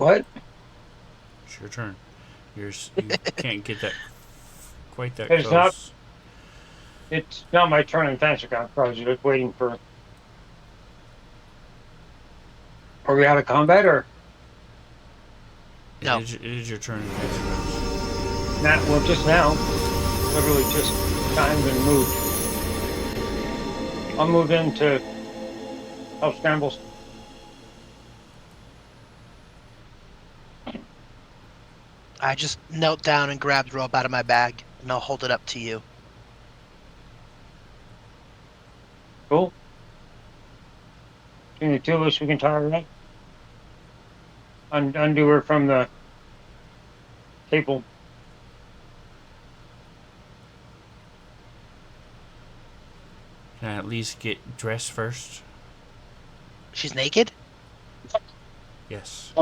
What? It's your turn. You can't get that quite that It's not. close. It's not my turn in Fancy Ground. I was just waiting for. Are we out of combat or No. It is your turn in Fancy Grounds. not? Well, just now, literally just timed and moved. I'll move into help scrambles. I just knelt down and grabbed rope out of my bag, and I'll hold it up to you. Cool. Between the two of us, we can tie her up. Undo her from the table. Can I at least get dressed first? She's naked? Yes.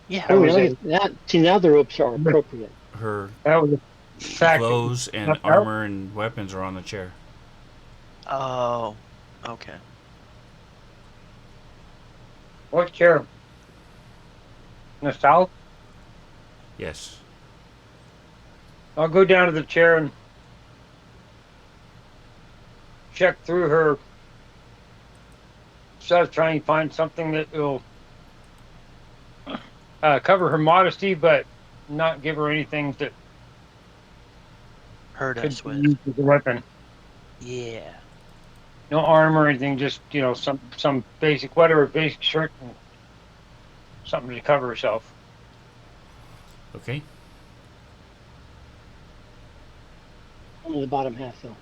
Yeah. That Oh, was look a at that. See, now the ropes are appropriate. Her that was a fact. clothes and armor and weapons are on the chair. Oh, okay. What chair? In the south? Yes. I'll go down to the chair and check through her. Start trying to find something that will cover her modesty, but not give her anything that Hurt could us be with. used as a weapon. Yeah. No armor or anything, just some basic whatever, basic shirt and something to cover herself. Okay. Only the bottom half, though.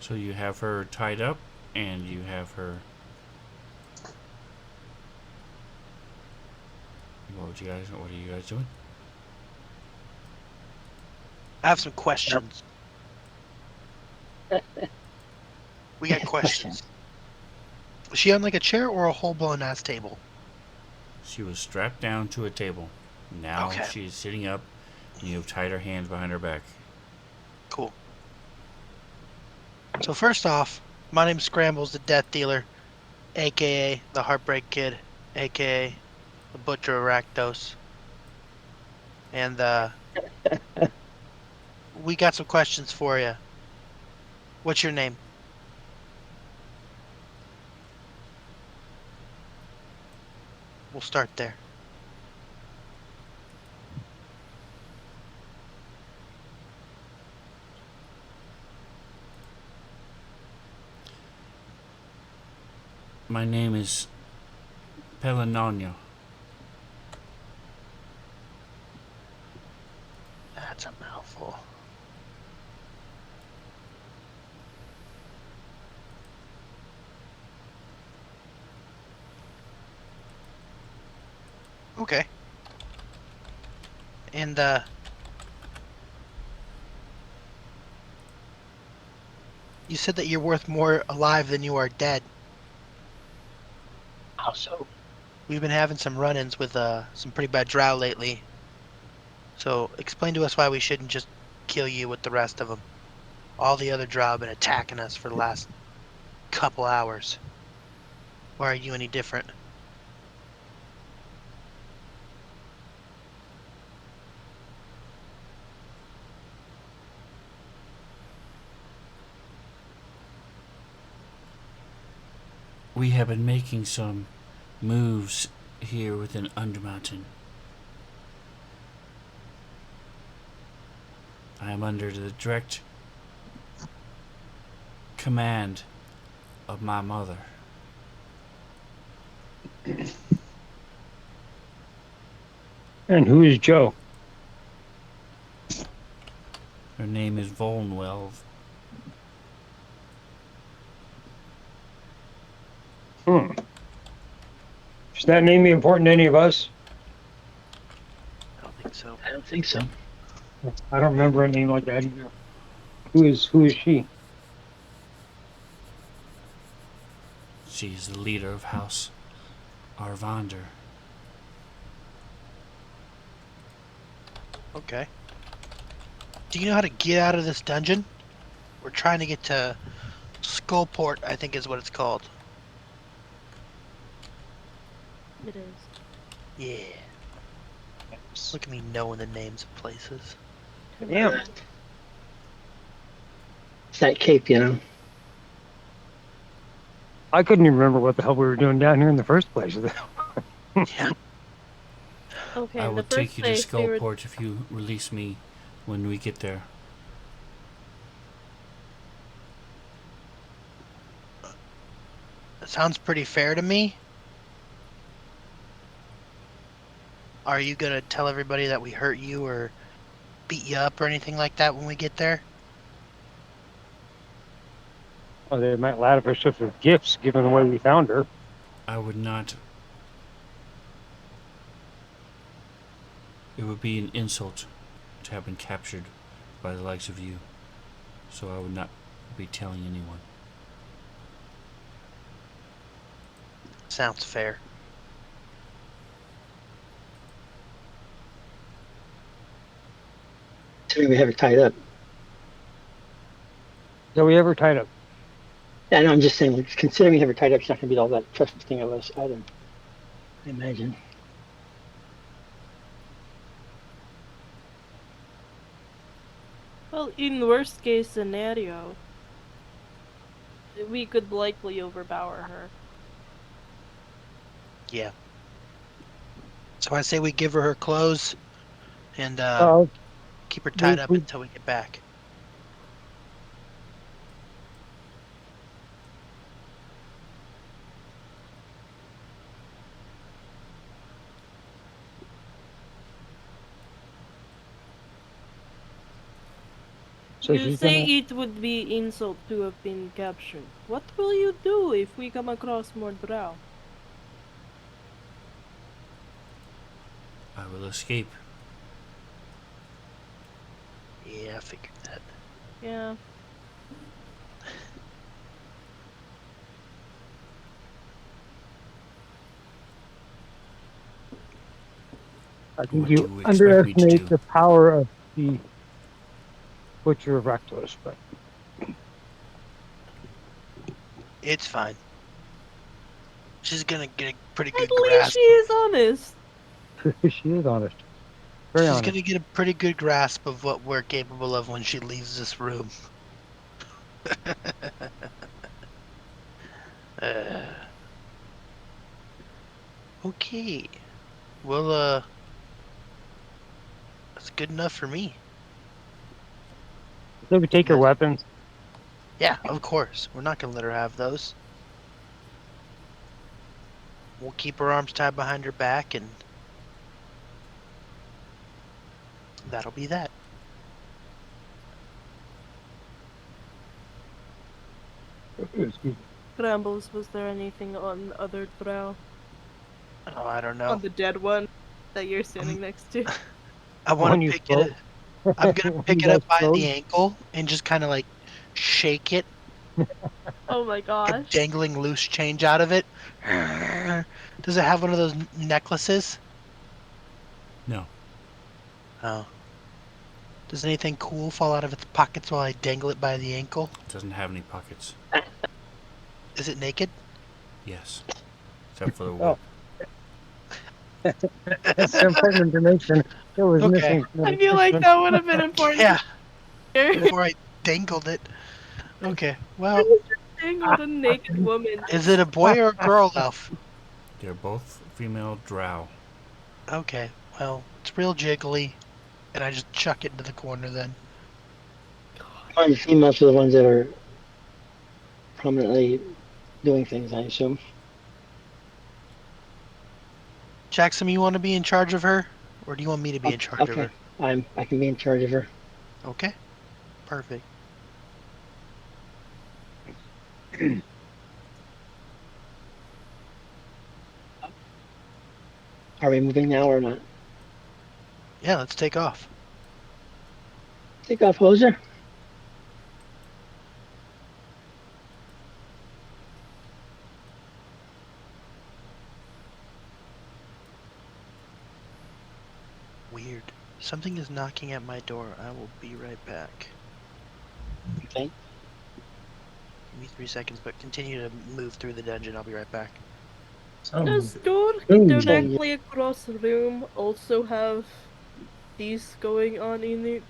So you have her tied up, and you have her. What are you guys doing? I have some questions. We got questions. Was she on like a chair or a whole blown ass table? She was strapped down to a table. Now Okay. she's sitting up, and you have tied her hands behind her back. Cool. So first off, my name's Scrambles, the Death Dealer, aka the Heartbreak Kid, aka the Butcher of Rakdos. And we got some questions for you. What's your name? We'll start there. My name is Pelinano. That's a mouthful. Okay. And you said that you're worth more alive than you are dead. How so? We've been having some run-ins with some pretty bad drow lately. So explain to us why we shouldn't just kill you with the rest of them. All the other drow have been attacking us for the last couple hours. Why are you any different? We have been making some moves here within Undermountain. I am under the direct command of my mother. And who is Joe? Her name is Volnwell. Does that name be important to any of us? I don't think so. I don't think so. I don't remember a name like that either. Who is she? She is the leader of House Arvander. Okay. Do you know how to get out of this dungeon? We're trying to get to Skullport, I think is what it's called. It is. Yeah. Look at me knowing the names of places. Damn. It's that cape, you know. I couldn't even remember what the hell we were doing down here in the first place. Yeah. Okay, I in will the first take you to place, we were Skullport if you release me when we get there. That sounds pretty fair to me. Are you gonna tell everybody that we hurt you or beat you up or anything like that when we get there? Oh, they might lavish us with gifts given the way we found her. I would not. It would be an insult to have been captured by the likes of you, so I would not be telling anyone. Sounds fair. Considering we have her tied up. So we ever tied up? Yeah, no, I'm just saying, like, considering we have her tied up, she's not going to be all that trusting of us either. I imagine. well, in worst case scenario, we could likely overpower her. Yeah. So I say we give her clothes and Oh, keep her tied up we until we get back. so You she's say gonna. it would be insult to have been captured. What will you do if we come across more drow? I will escape. Yeah, I figured that. Yeah. I think What do you you expect me to underestimate do? the power of the Butcher of Reckless, but It's fine. She's gonna get a pretty At good least grasp. she is honest. she is honest. Very She's honest. gonna get a pretty good grasp of what we're capable of when she leaves this room. uh, okay. Well, that's good enough for me. They would take her Yes. weapons. Yeah, of course. We're not gonna let her have those. We'll keep her arms tied behind her back, and that'll be that. Excuse me. Brambles, was there anything on other drow? Oh, I don't On know. the dead one that you're standing next to? I want When to you pick it. froze. I'm gonna When pick you it up guys by froze. the ankle and just kind of like shake it, Oh my like a gosh. dangling loose change out of it. Does it have one of those necklaces? No, Oh. Does anything cool fall out of its pockets while I dangle it by the ankle? it doesn't have any pockets. Is it naked? Yes, except for the Oh, whip. that's important information. It was Okay. missing from I the feel like description. that would have been important Yeah, to hear. before I dangled it. Okay, well, Tangled a naked woman. is it a boy or a girl, Elf? They're both female drow. Okay, well, it's real jiggly, and I just chuck it into the corner then. Find the females are the ones that are prominently doing things, I assume. Jackson, you want to be in charge of her? Or do you want me to be in charge of Okay, her? I can be in charge of her. Okay, perfect. Are we moving now or not? Yeah, let's take off. Take off, hoser. Weird. Something is knocking at my door. I will be right back. Okay. Give me 3 seconds, but continue to move through the dungeon. I'll be right back. Does door changes. directly across the room also have these going on in it?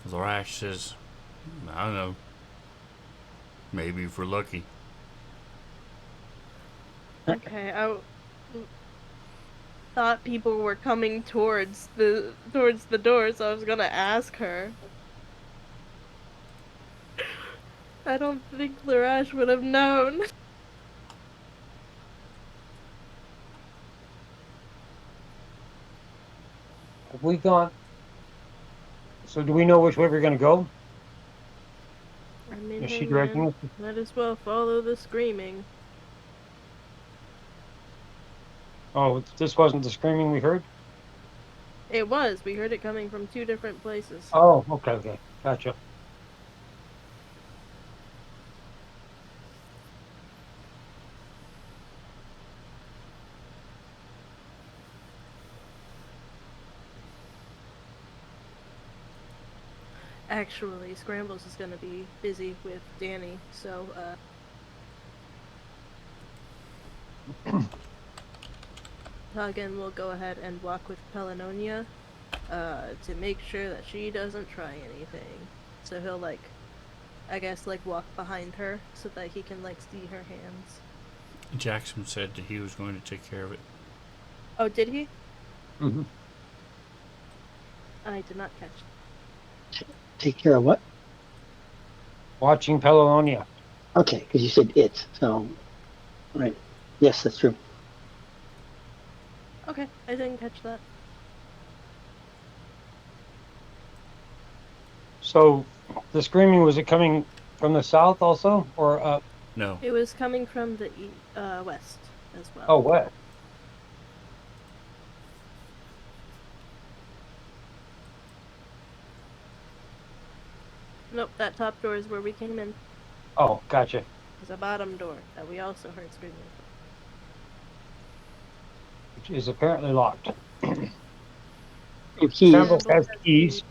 Lorash says, I don't know. Maybe if we're lucky. Okay, thought people were coming towards the door, so I was gonna ask her. I don't think Larash would have known. Have we gone? So do we know which way we're going to go? I mean, Is hey she directing man, us? might as well follow the screaming. Oh, this wasn't the screaming we heard? It was. We heard it coming from two different places. Oh, okay. Gotcha. Actually, Scrambles is gonna be busy with Danny, so Hagen will go ahead and walk with Pelinonia, to make sure that she doesn't try anything. So he'll I guess walk behind her so that he can see her hands. Jackson said that he was going to take care of it. Oh, did he? Hmm. I did not catch. Take care of what? Watching Pelonia. Okay, because you said it. So, right. Yes, that's true. Okay, I didn't catch that. So the screaming, was it coming from the south also? Or No. It was coming from the west as well. oh, west? Nope, that top door is where we came in. Oh, gotcha. There's a bottom door that we also heard screaming. Which is apparently locked. Your keys. Shambles has keys.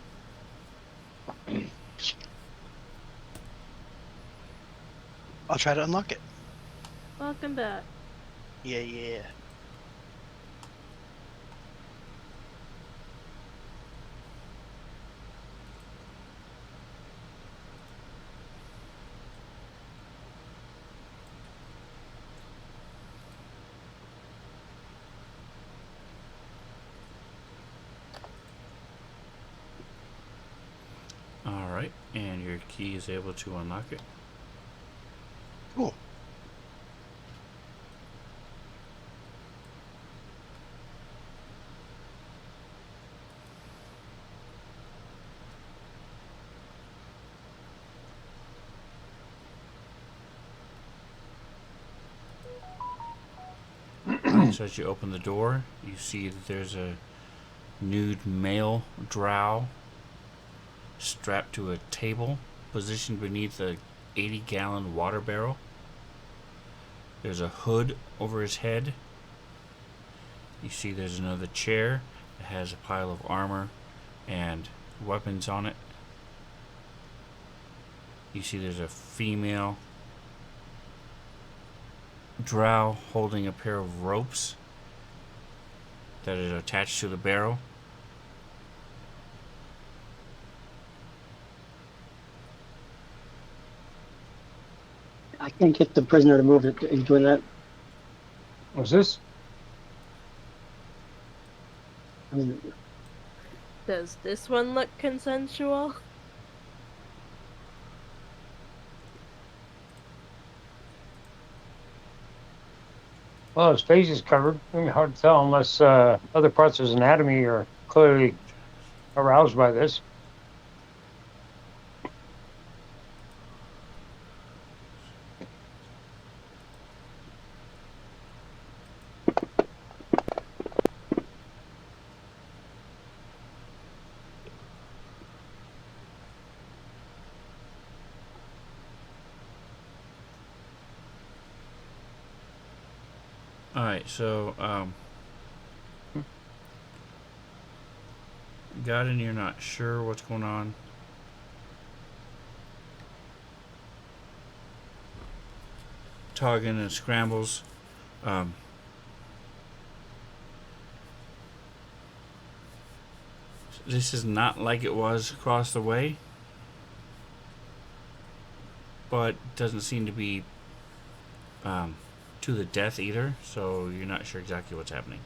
I'll try to unlock it. Welcome back. Yeah. Alright, and your key is able to unlock it. Cool. Alright, so as you open the door, you see that there's a nude male drow strapped to a table positioned beneath a 80-gallon water barrel. There's a hood over his head. You see there's another chair that has a pile of armor and weapons on it. You see there's a female drow holding a pair of ropes that is attached to the barrel. I can't get the prisoner to move. Are you doing that? Was this? I mean, Does this one look consensual? Well, his face is covered. I mean, hard to tell unless other parts of his anatomy are clearly aroused by this. Alright, so, got in, you're not sure what's going on. Toggin and scrambles. This is not like it was across the way, but doesn't seem to be to the death either, so you're not sure exactly what's happening.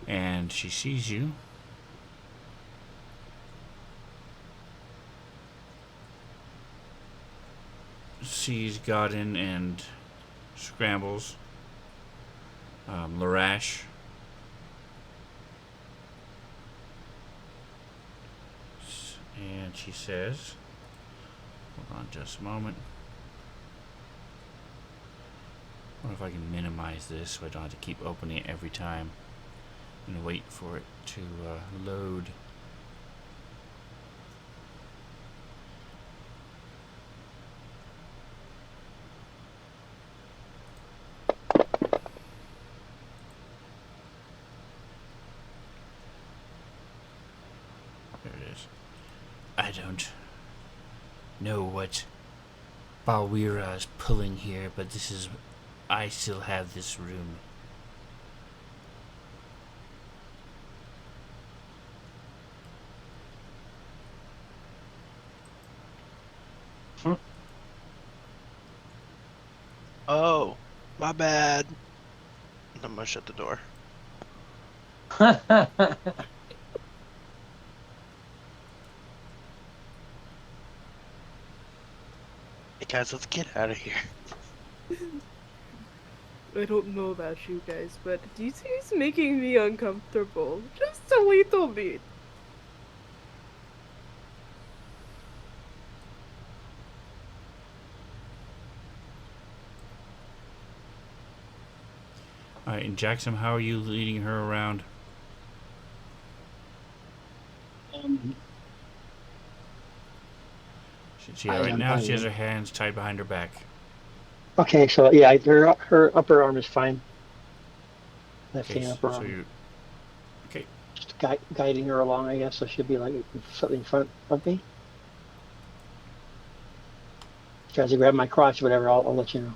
And she sees you. Sees Godin and scrambles. Larash. And she says, hold on just a moment. I wonder if I can minimize this so I don't have to keep opening it every time and wait for it to load. There it is. I don't know what Balwira is pulling here, but this is... I still have this room. Oh, my bad. I'm gonna shut the door. Hey guys, let's get out of here. I don't know about you guys, but this is making me uncomfortable. Just a little bit. Alright, and Jackson, how are you leading her around? Right now she has her hands tied behind her back. Okay, so yeah, her upper arm is fine. Left hand upper so arm. you... Okay. Just guiding her along, I guess. So she'll be like something in front of me. Tries to grab my crotch, whatever. I'll let you know.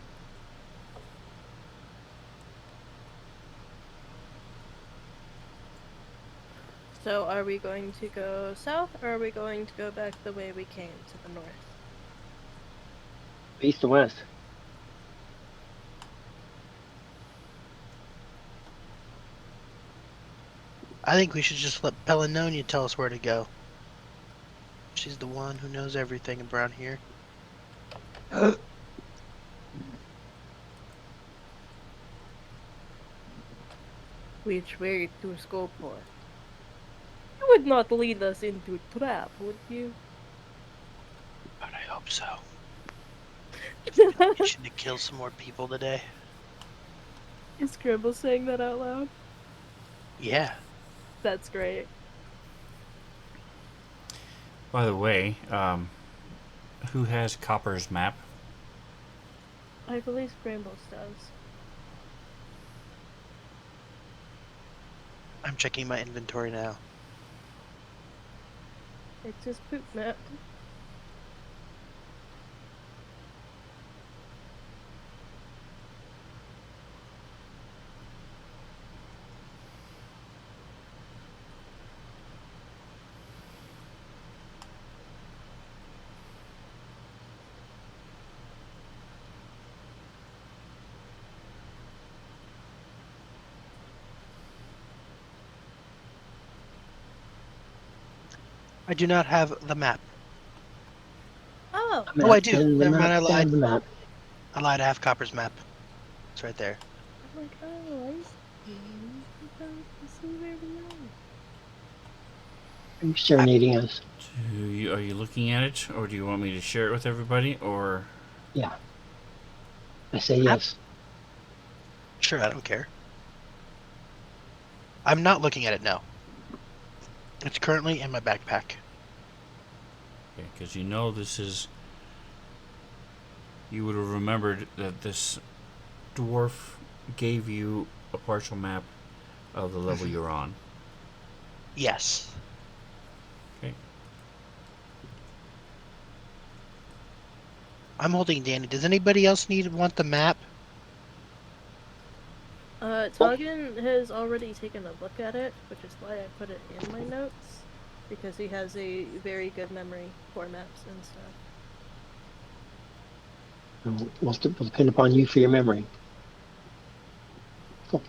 So are we going to go south, or are we going to go back the way we came to the north? East and west. I think we should just let Pellinonia tell us where to go. She's the one who knows everything around here. Which way to go for? You would not lead us into a trap, would you? But I hope so. Mission to kill some more people today. Is Scramble saying that out loud? Yeah. That's great. By the way, who has Copper's map? I believe Scrambles does. I'm checking my inventory now. It's his poop map. I do not have the map. Oh! Oh, I do. And the Never mind, I map, lied. and the map. I lied, I have Copper's map. It's right there. I'm like, oh, I see. I see where we are. Are you serenading us? Are you looking at it, or do you want me to share it with everybody, or... Yeah. I say yes. Sure, I don't care. I'm not looking at it now. It's currently in my backpack. Because you know this is you would have remembered that this dwarf gave you a partial map of the level you're on. Yes. Okay. I'm holding Danny. Does anybody else want the map? Toggin has already taken a look at it, which is why I put it in my notes, because he has a very good memory for maps and stuff. Will depend upon you for your memory. Cool.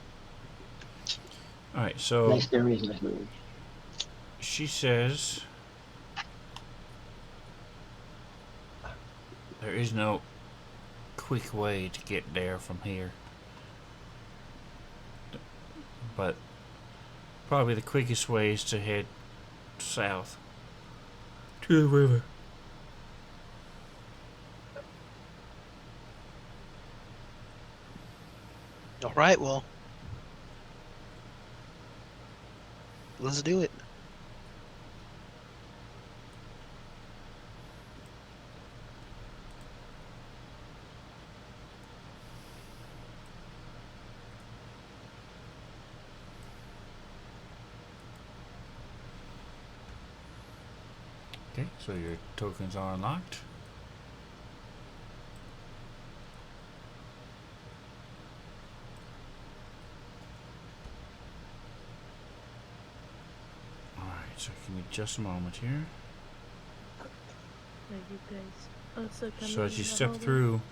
All right. So Nice memories, nice memories. she says there is no quick way to get there from here, but probably the quickest way is to head south to the river. All right, well, let's do it. Okay, so your tokens are unlocked. Alright, so give me just a moment here. Are you guys also coming So as you in the step hallway? through,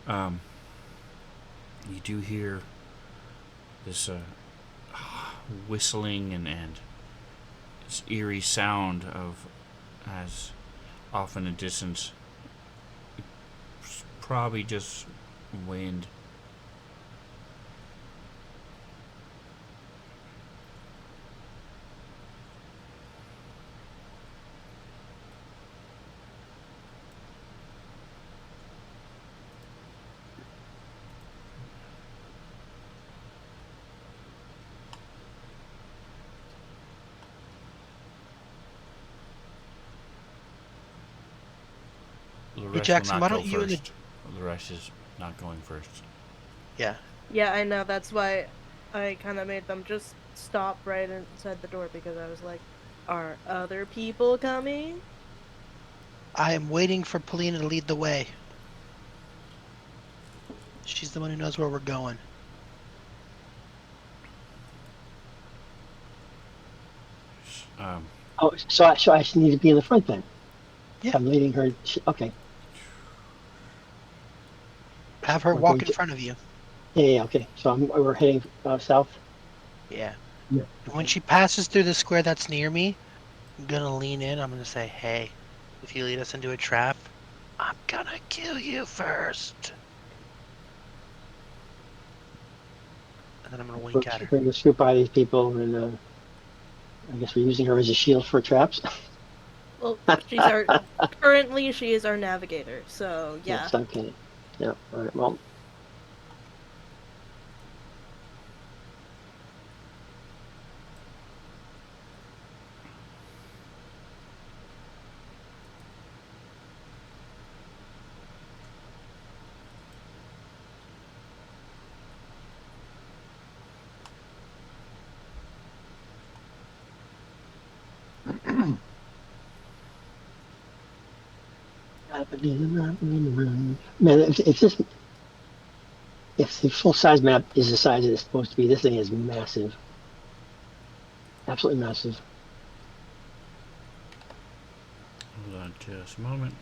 you do hear this whistling and this eerie sound of, as off in the distance, probably just wind. The Hey, rest will Jackson, not why go don't you and the... first. The rest is not going first. Yeah. Yeah, I know. That's why I kind of made them just stop right inside the door, because I was like, are other people coming? I am waiting for Polina to lead the way. She's the one who knows where we're going. Um, Oh, so I need to be in the front then. Yeah. I'm leading her. Okay. Have her We're going walk in to. front of you. Yeah. Okay. So we're heading south. Yeah. Yeah. And when Okay. she passes through the square that's near me, I'm gonna lean in. I'm gonna say, hey, if you lead us into a trap, I'm gonna kill you first. And then I'm gonna wink at her. We're going to scoot by these people, and I guess we're using her as a shield for traps. Well, she's our currently she is our navigator, so yeah. Yes. Okay. Yeah. All right. Well. Man, if this if the full size map is the size it's supposed to be, this thing is massive. Absolutely massive. hold on just a moment.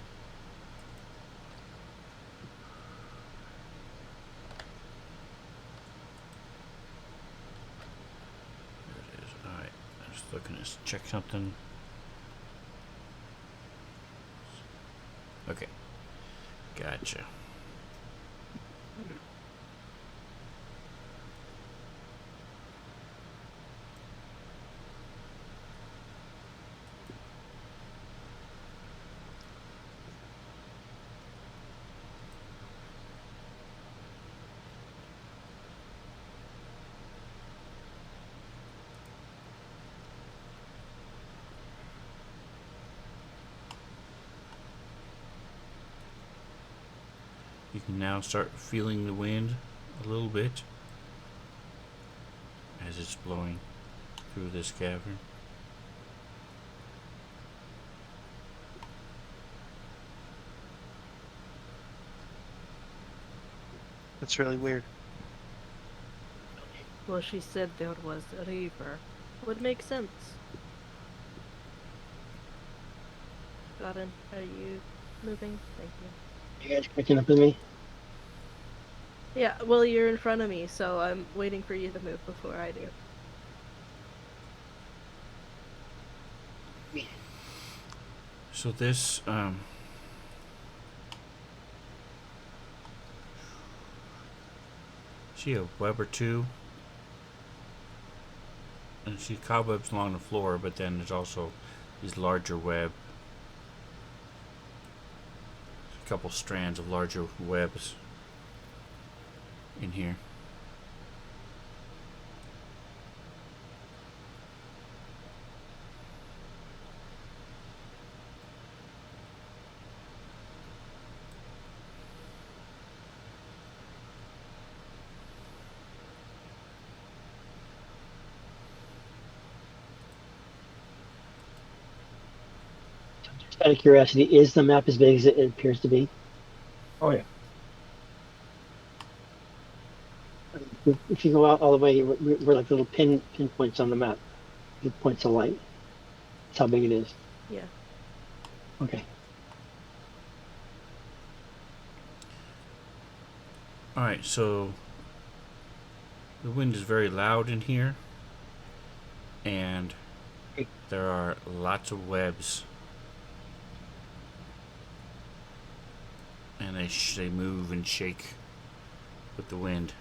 There it is. Alright, I'm just looking to check something. Okay, gotcha. You can now start feeling the wind a little bit as it's blowing through this cavern. That's really weird. Well, she said there was a river. Would make sense. Godin, are you moving? Thank you. You guys catching up with me? Yeah, well, you're in front of me, so I'm waiting for you to move before I do. So this see a web or two, and see cobwebs along the floor, but then there's also these larger web, a couple strands of larger webs in here. Just out of curiosity, is the map as big as it appears to be? Oh yeah. If you go out all the way, we're like little pinpoints on the map. The points of light. That's how big it is. Yeah. Okay. Alright, so the wind is very loud in here, and there are lots of webs, and they move and shake with the wind.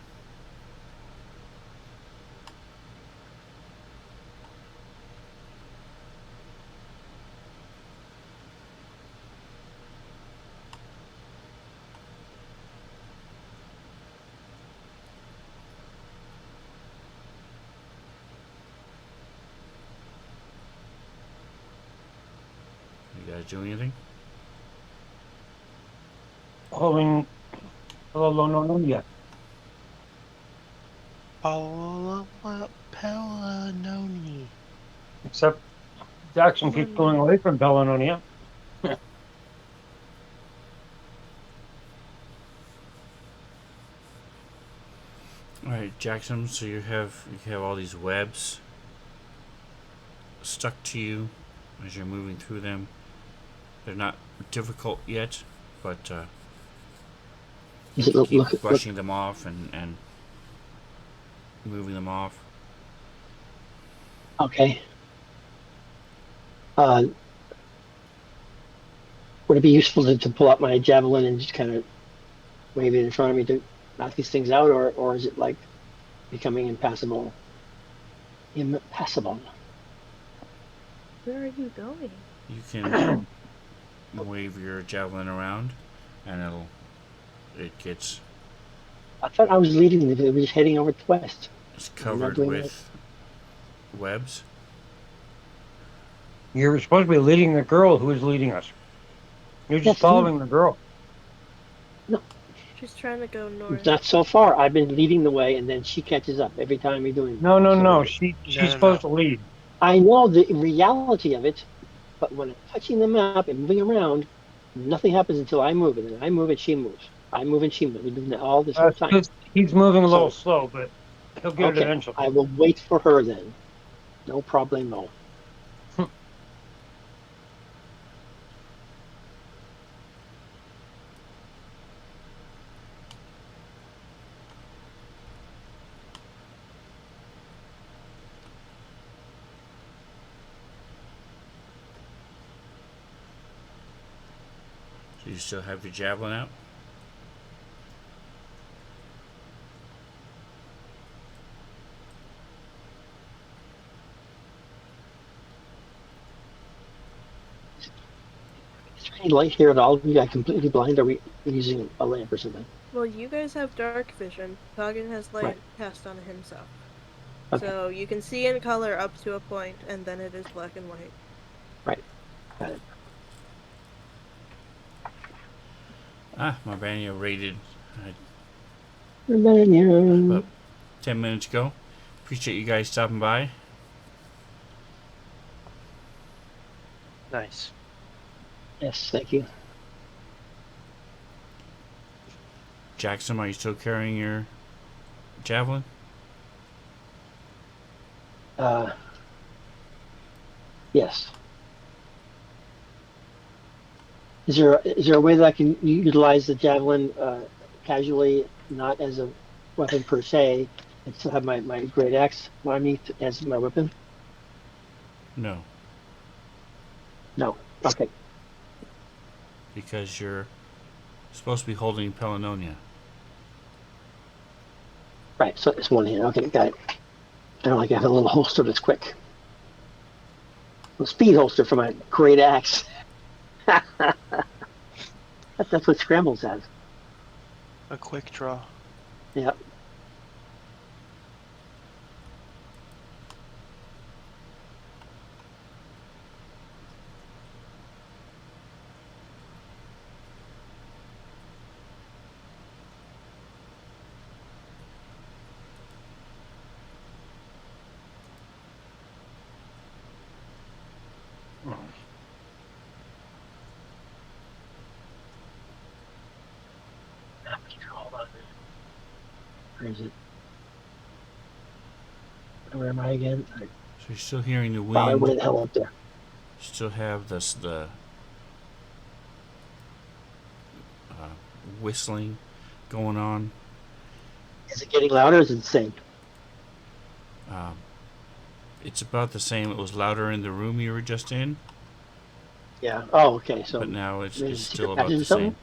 You guys do anything? Holding Pelanonia. Pelanoni. Except Jackson keeps pulling away from Pelanonia. Alright, Jackson, so you have all these webs stuck to you as you're moving through them. They're not difficult yet, but Is you it have to keep look? brushing them off and moving them off. Okay. Would it be useful to pull out my javelin and just kind of wave it in front of me to knock these things out, or is it like becoming impassable? Impassable. Where are you going? You can wave your javelin around, and it gets I thought I was leading. It was heading over to west. it's Am I not covered doing that? with webs. You're supposed to be leading the girl who is leading us. You're just Yes, I know. following the girl. No, She's trying to go north. not so far. I've been leading the way, and then she catches up every time we're doing No, no, no. something. She's No. supposed to lead. I know the reality of it, but when I'm touching the map and moving around, nothing happens until I move, and then I move and she moves. I move and she moves. We're doing that all this whole That's time. because he's moving a little So, slow, but he'll get it okay, eventually. I will wait for her then. No problemo. So you still have your javelin out. Is there any light here at all? Are we completely blind? Are we using a lamp or something? Well, you guys have dark vision. Hagen has light Right. cast on himself. Okay. So you can see in color up to a point, and then it is black and white. Right. Got it. My Vanya raided Yeah. about 10 minutes ago. Appreciate you guys stopping by. Nice. Yes, thank you. Jackson, are you still carrying your javelin? Uh, yes. Is there a way that I can utilize the javelin casually, not as a weapon per se, and still have my great axe on me as my weapon? No, No. Okay. because you're supposed to be holding Pelinonia. Right. So it's one hand. Okay, got it. I don't like I have a little holster that's quick. A speed holster for my great axe. That's what Scrambles has. A quick draw. Yeah. Hold on. Where is it? Where am I again? So you're still hearing the Wow, I wind. way the hell up there. You still have the whistling going on. Is it getting louder? Or is it the same? Um, it's about the same. It was louder in the room you were just in, Yeah. Oh, okay. but So now it's, maybe it's it's a still secret about passage the or something. same.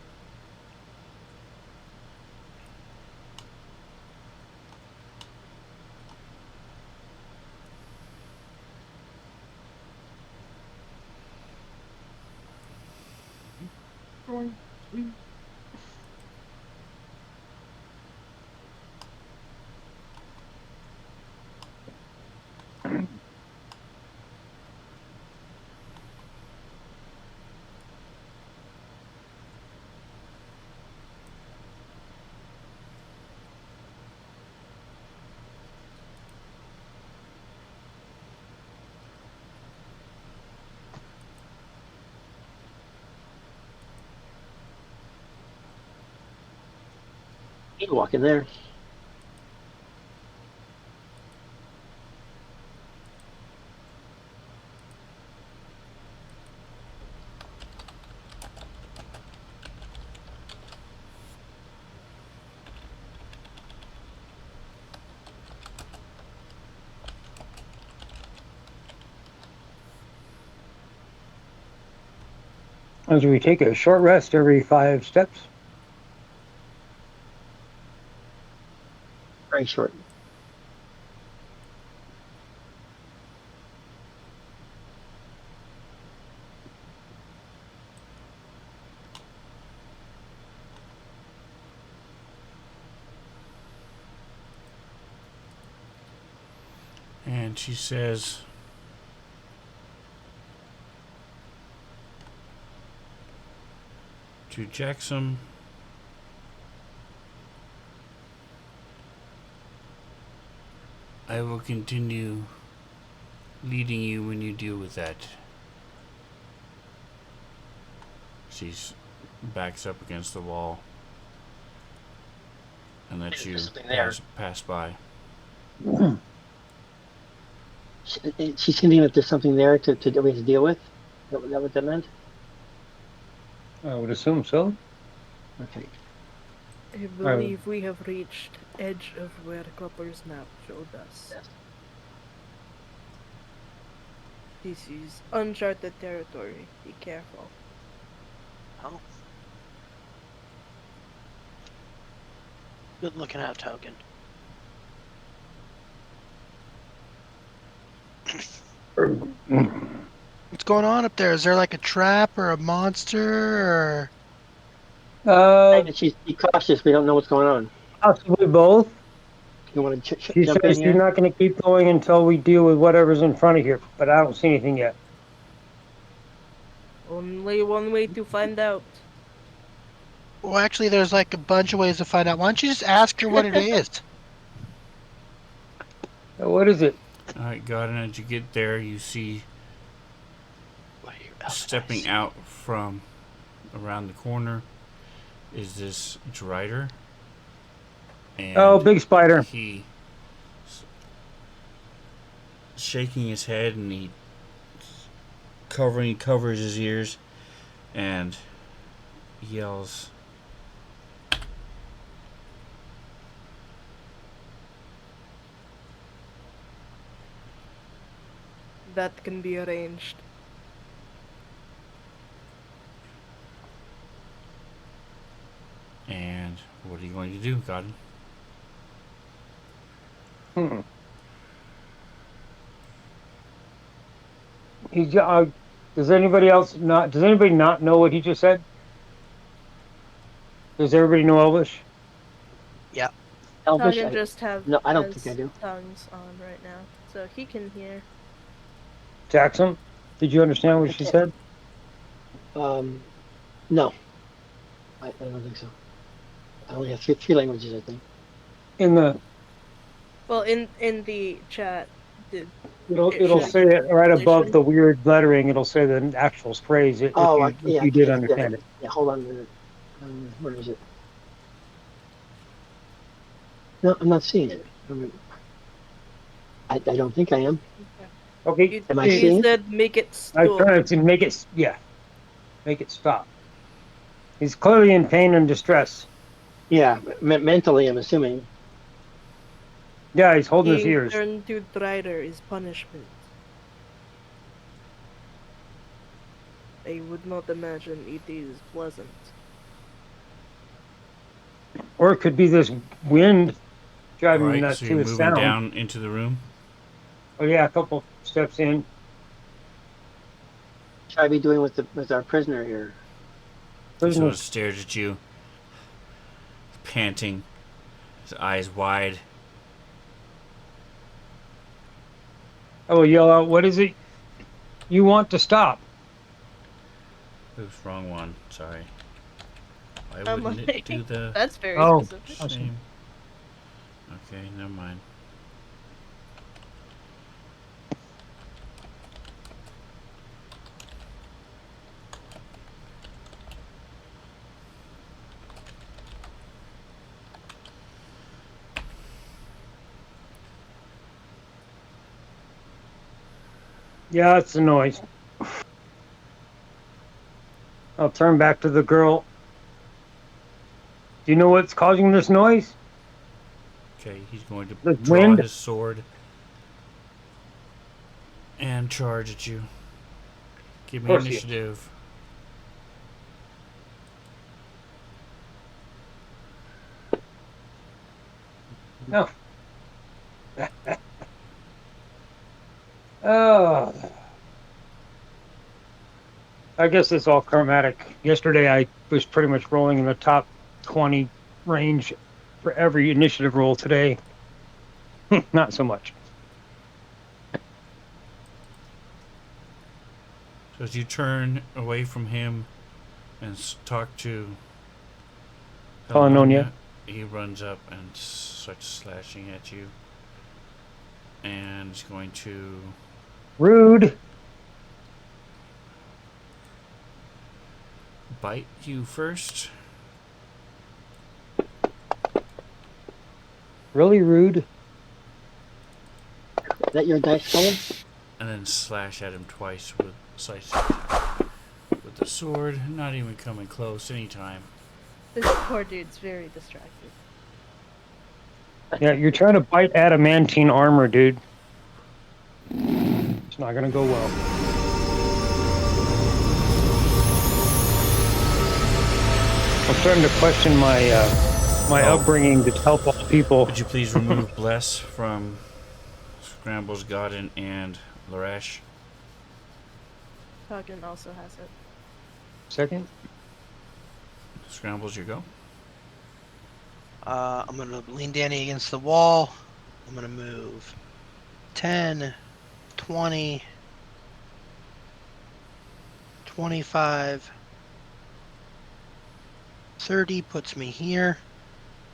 You can walk in there. As we take a short rest every 5 steps. Very short. And she says, to Jackson, I will continue leading you when you deal with that. She's backs up against the wall and lets you There's something there. pass by. She's hinting that there's something there that we have to deal with. That what that meant? I would assume so. Okay. I I, believe we have reached edge of where Copper's map showed us. Yes. This is uncharted territory. Be careful. Oh. Good looking out, Token. What's going on up there? Is there like a trap or a monster or? And she's be cautious. We don't know what's going on. possibly both. You want to She jump in says she's here? not going to keep going until we deal with whatever's in front of here, but I don't see anything yet. Only one way to find out. Well, actually, there's like a bunch of ways to find out. Why don't you just ask her what it is? What is it? All right, God, and as you get there, you see What are your elven stepping eyes? out from around the corner is this Drider, Oh, and big spider. he shaking his head and he covers his ears and yells, That can be arranged. and what are you going to do, God? Hmm. Does anybody else not? Does anybody not know what he just said? Does everybody know Elvish? Yeah. Elvish? Hagen just No, I don't think I has do. tongues on right now, so he can hear. Jackson, did you understand what I she can't. said? No, I don't think so. I only have three languages, I think. In the Well, in the chat, did it it'll should Yeah. say be it right above translation. the weird lettering. It'll say the actual phrase Oh, if yeah, you did okay. Yeah, understand it. yeah. Hold on a minute. Where is it? No, I'm not seeing it. I don't think I am. Okay. Okay, You Am I you seeing it? said make it I'm stop. trying to make it make it stop. He's clearly in pain and distress. Yeah, mentally, I'm assuming. Yeah, he's holding his Being ears. turned to Drider is punishment. I would not imagine it is pleasant. Or it could be this wind All driving him right, nuts so you're too, with moving sound. down into the room. Oh yeah, a couple steps in. Should I be doing with our prisoner here? He sort of Prisoners. stares at you, panting, his eyes wide. I will yell out, "What is it you want to stop?" Oops, wrong one. Sorry. Why I'm wouldn't it like, do the that's very Oh, specific. awesome. same? Okay, never mind. Yeah, it's the noise. I'll turn back to the girl. Do you know what's causing this noise? Okay, he's going to The draw wind? his sword and charge at you. Give Of me course he is. initiative. No. Oh, I guess it's all chromatic. Yesterday I was pretty much rolling in the top 20 range for every initiative roll. Today, not so much. So as you turn away from him and talk to Polinonia. Helenonia, he runs up and starts slashing at you. And he's going to Rude. bite you first. Really rude. Is that your dice color? And then slash at him twice with the sword, not even coming close anytime. This poor dude's very distracted. Yeah, you're trying to bite adamantine armor, dude. It's not going to go well. I'm starting to question my upbringing to help all people. Would you please remove Bless from Scrambles, Godin, and Larash? Hagen also has it. Second. Scrambles, your go. I'm gonna lean Danny against the wall. I'm gonna move 10, 20, 25, 30 puts me here.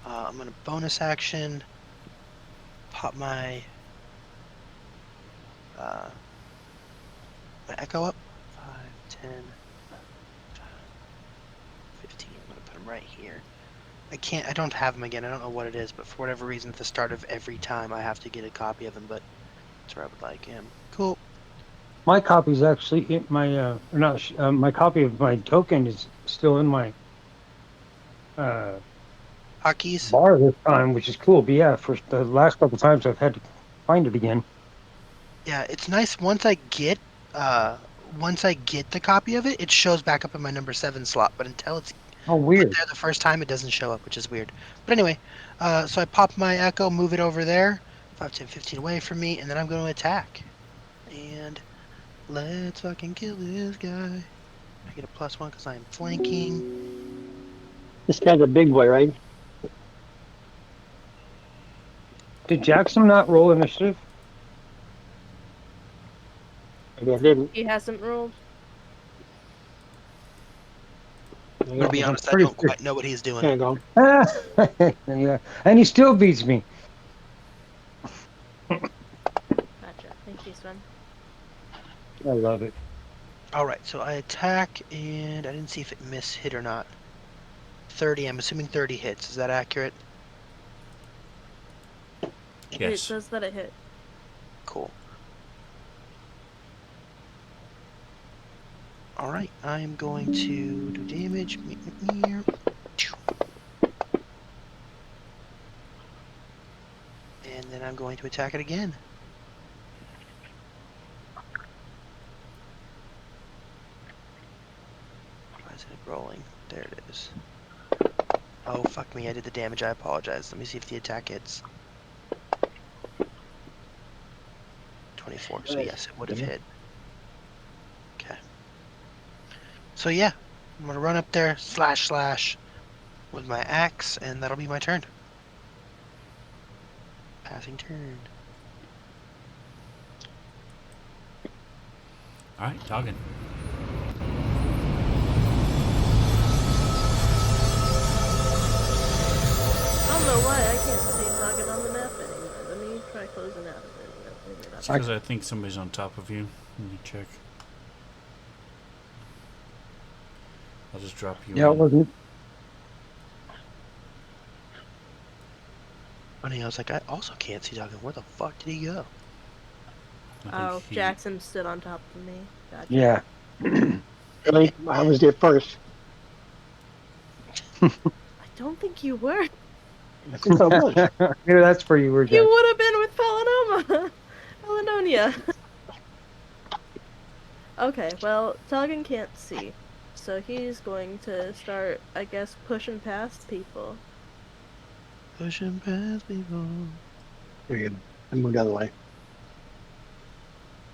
I'm going to bonus action. Pop my echo up. 5, 10, 15. I'm going to put him right here. I don't have him again. I don't know what it is, but for whatever reason, at the start of every time, I have to get a copy of him, but that's where I would like him. Cool. My copy's actually in my or not. My copy of my token is still in my Hotkeys? bar this time, which is cool. But yeah, for the last couple times, I've had to find it again. Yeah, it's nice once I get the copy of it, it shows back up in my number 7 slot, but until it's Oh, put weird. there the first time, it doesn't show up, which is weird. But anyway, so I pop my echo, move it over there, 5, 10, 15 away from me, and then I'm going to attack. And let's fucking kill this guy. I get a +1 because I am flanking. This guy's a big boy, right? Did Jackson not roll initiative? Maybe I didn't. He hasn't rolled. I'm gonna be I'm honest, I pretty don't quite know what he's doing. There you go. Yeah, and he still beats me. Gotcha. Thank you, Sven. I love it. Alright, so I attack, and I didn't see if it hit or not. 30, I'm assuming 30 hits. Is that accurate? It Yes. says that it hit. Cool. Alright, I'm going to do damage. And then I'm going to attack it again. Why is it rolling? There it is. Oh, fuck me, I did the damage. I apologize. Let me see if the attack hits. 24, so yes, it would have hit. Okay. So yeah, I'm gonna run up there, slash with my axe, and that'll be my turn. Passing turn. All right, Doggin. I don't know why I can't see Target on the map anymore. Let me try closing out of it. No, maybe not. It's because I think somebody's on top of you. Let me check. I'll just drop you Yeah, it in. wasn't. Funny, I was like, I also can't see Duggan. Where the fuck did he go? I think Oh, he- Jackson stood on top of me. Gotcha. Yeah. Really? I was there first. I don't think you were. I think I was. Maybe that's where you were, You Jack. would have been with Pelinoma. Pelinonia. Okay, well, Targan can't see. So he's going to start, I guess, pushing past people. Pushing past people. There you go. I moved out of the way.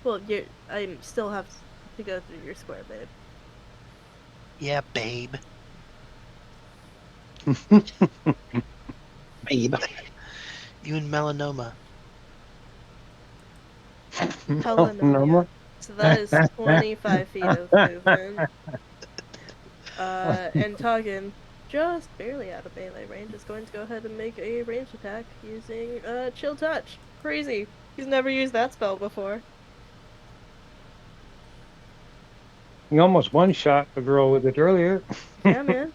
Well, I still have to go through your square, babe. Yeah, babe. Babe. You and melanoma. Pelinonia. So that is 25 feet of movement. And Targan, just barely out of melee range, is going to go ahead and make a ranged attack using Chill Touch. Crazy. He's never used that spell before. You almost one-shot the girl with it earlier. Yeah, man.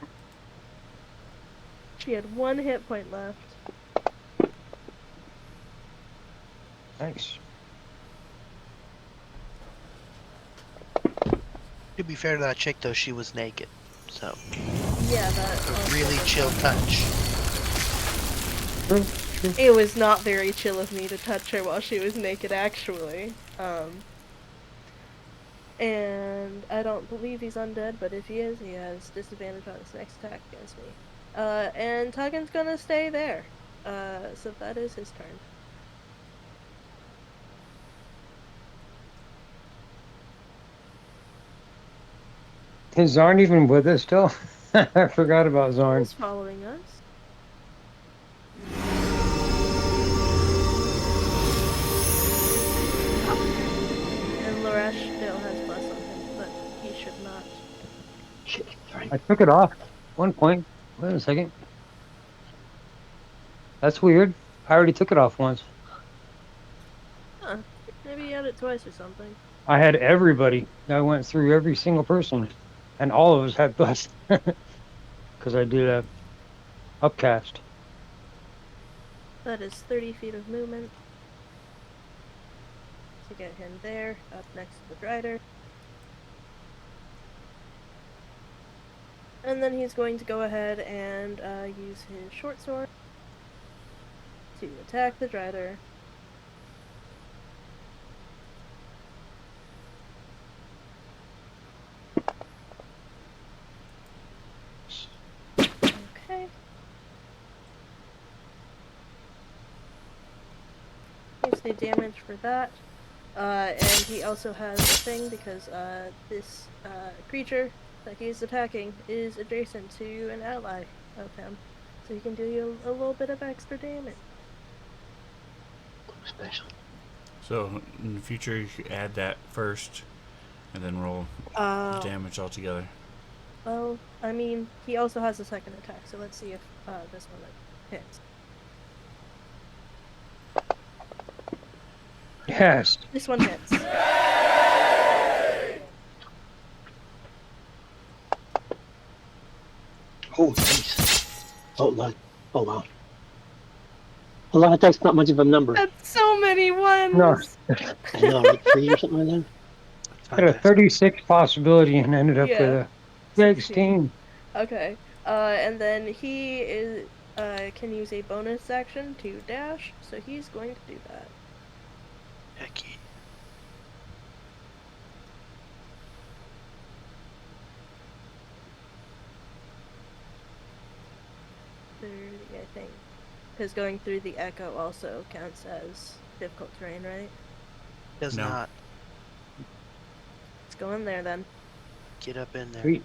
She had 1 hit point left. Nice. To be fair to that chick, though, she was naked. So, Yeah, that. a really chill touch. True. It was not very chill of me to touch her while she was naked, actually. And I don't believe he's undead, but if he is, he has disadvantage on his next attack against me. And Tuggin's gonna stay there. So that is his turn. Is Zarn even with us still? I forgot about Zarn. He's following us. And Loresh still has bless on him, but he should not. Shit. Sorry. I took it off at one point. Wait a second. That's weird. I already took it off once. Huh. Maybe you had it twice or something. I had everybody. I went through every single person, and all of us had bust because I did a upcast. That is 30 feet of movement. To get him there, up next to the rider. And then he's going to go ahead and use his short sword to attack the rider. Okay. Here's the damage for that. And he also has a thing because this creature that he's attacking is adjacent to an ally of him. So he can do you a little bit of extra damage. Special. So in the future, you should add that first, and then roll damage altogether. Well, I mean, he also has a second attack, so let's see if this one hits. Yes. This one hits. Oh, nice. Oh, Lord. Oh, wow. A lot of attacks, not much of a number. That's so many ones! No. I know, like 3 or something like that. I had a 36 possibility and ended up with Yeah. a 16. Okay. And then he is can use a bonus action to dash, so he's going to do that. Heck yeah. I think. Because going through the echo also counts as difficult terrain, right? Does No. not. Let's go in there then. Get up in there. Sweet.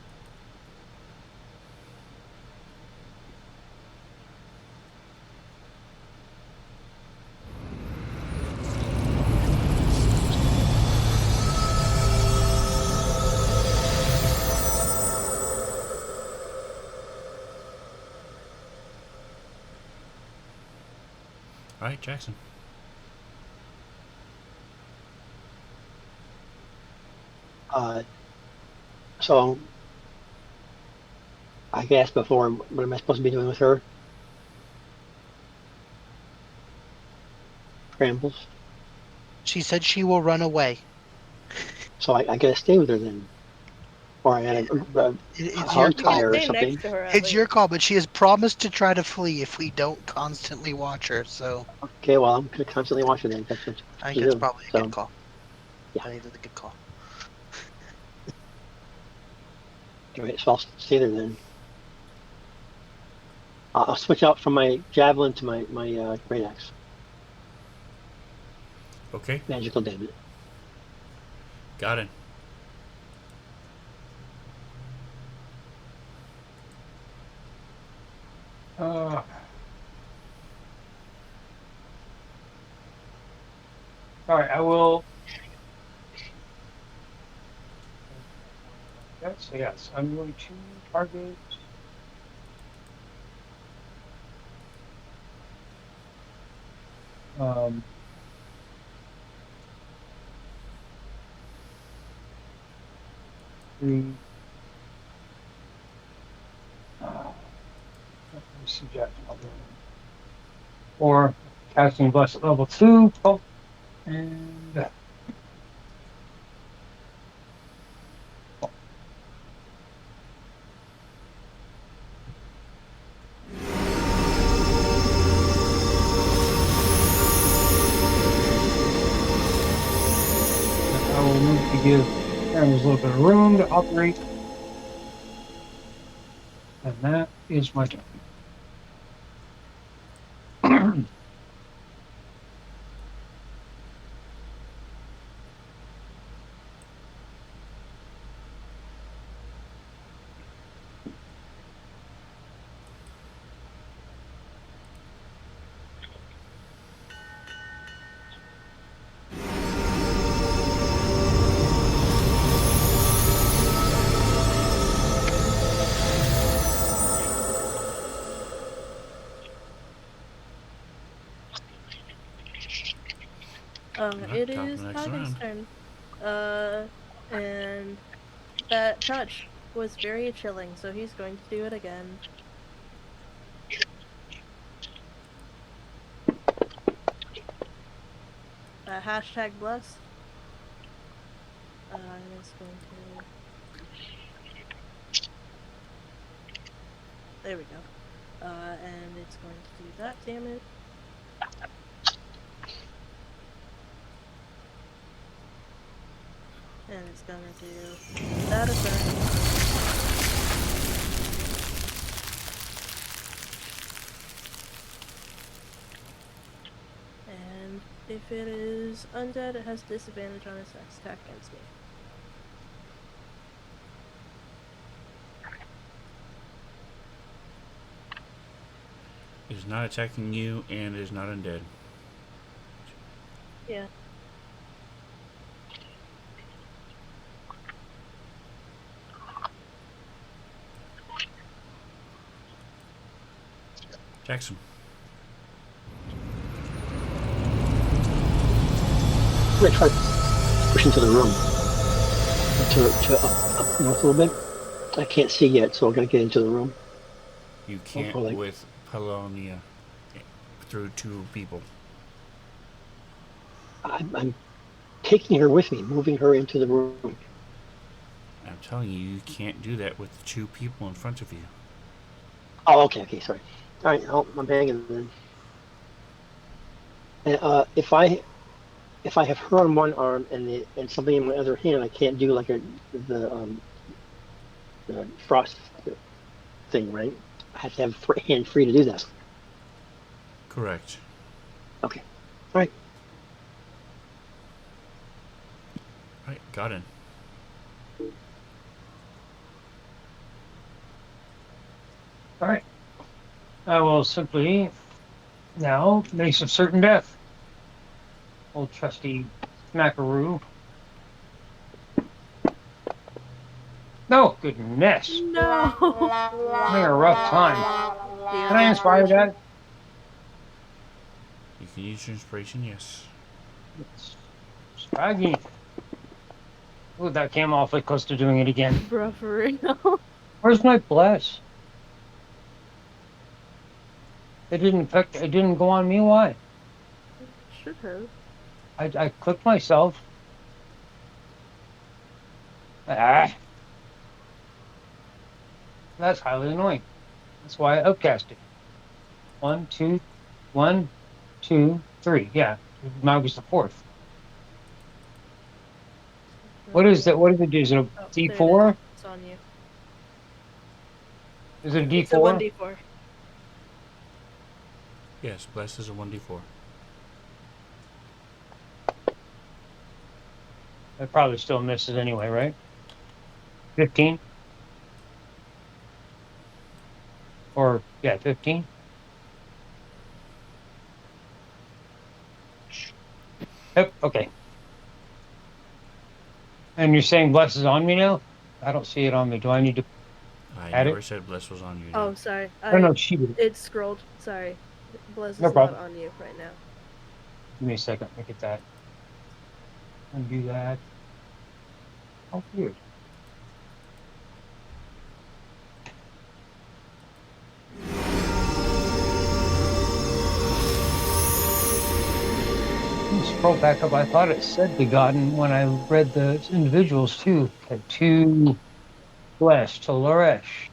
All right, Jackson. So, I asked before, what am I supposed to be doing with her? Scrambles. She said she will run away. So I gotta stay with her then. Or I gotta It's I'll your tie call. her or Stay something. next to her. At It's least. your call, but she has promised to try to flee if we don't constantly watch her. So Okay, well, I'm gonna constantly watch her then. That's what I you think it's do. probably a So, good call. yeah. I think it's a good call. Alright, so I'll stay there then. I'll switch out from my javelin to my great axe. Okay, Magical damage. got it. All right, I will. Yes, I'm going to target. Um, the. Let me suggest or casting bless at level 2. Oh, and I will move to give cameras a little bit of room to operate. And that is my turn. It Top of is the next Hagen's round. turn. And that touch was very chilling, so he's going to do it again. Hashtag blessed. And it's going to. There we go. And it's going to do that damage. And it's gonna do that effect. And if it is undead, it has disadvantage on its next attack against me. It is not attacking you and is not undead. Yeah. Jackson. I'm gonna try to push into the room. To up north a little bit. I can't see yet, so I'm gonna get into the room. You can't like, with Polonia through two people. I'm taking her with me, moving her into the room. I'm telling you, you can't do that with the two people in front of you. Oh, okay, sorry. All right, I'm hanging then. And if I have her on one arm and something in my other hand, I can't do like the frost thing, right? I have to have hand free to do that. Correct. Okay, all right. All right, got it. All right. I will simply now Mace of Certain Death. Old trusty Smackaroo. No, goodness. No! Having a rough time. Can I inspire that? You can use your inspiration, yes. Swaggy. Ooh, that came awfully close to doing it again. Bruh, for real. Where's my bless? It didn't go on me. Why? Should have. I clicked myself. Ah, that's highly annoying. That's why I outcast it. 1, 2, 1, 2, 3. Yeah, now was the fourth. What is that? What does it do? Is it a Oh, there it is. D4? It's on you. Is it a It's a D4? 1d4. Yes, bless is a 1d4. It probably still misses anyway, right? 15? Or, yeah, 15? Yep, okay. And you're saying bless is on me now? I don't see it on me. Do I need to I add never it? said bless was on you. Oh, No. sorry. No, no, she did. It scrolled. Sorry. Bless No is not problem. on you right now. Give me a second. Look at that. Undo that. Oh, weird. Let me scroll back up. I thought it said begotten when I read the individuals too. Okay, to Flesh, to Loresh,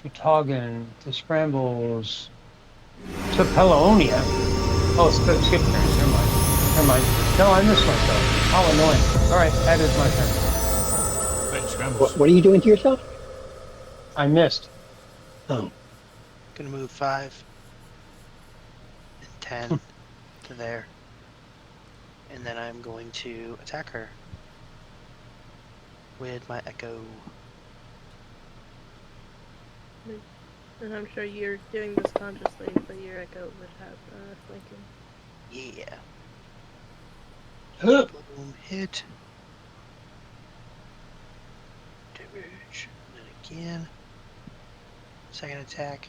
to Toggin, to Scrambles, to Pelonia. Oh, skip turns. Never mind. Never mind. No, I missed myself. How annoying. All right, that is my turn. Right, scrambles. What are you doing to yourself? I missed. Oh, Gonna move 5 and 10 to there. And then I'm going to attack her with my echo. And I'm sure you're doing this consciously, but your echo would have flanking. Yeah. Huh. Boom, hit. Damage. And then again. Second attack.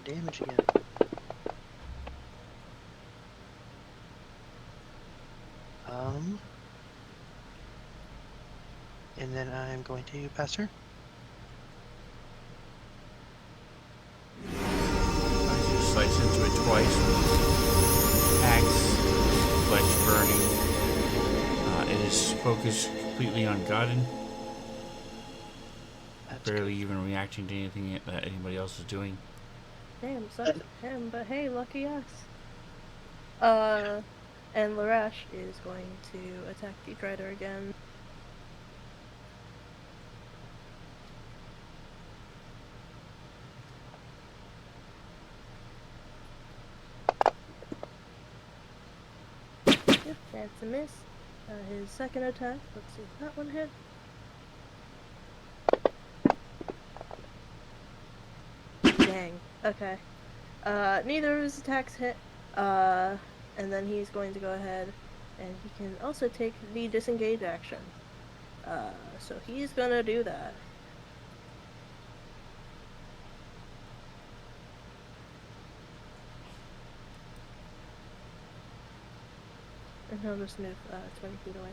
damage again. And then I'm going to pass her. As you slice into it twice with axe, flesh burning. It is focused completely on Godin, That's barely good. even reacting to anything that anybody else is doing. Damn, sucks for him, but hey, lucky us. Uh, and Larash is going to attack the Drider again. Yep, that's a miss. His second attack, let's see if that one hit. Dang, okay. Neither of his attacks hit. Uh, and then he's going to go ahead and he can also take the disengage action. So he's gonna do that. And he'll just move 20 feet away.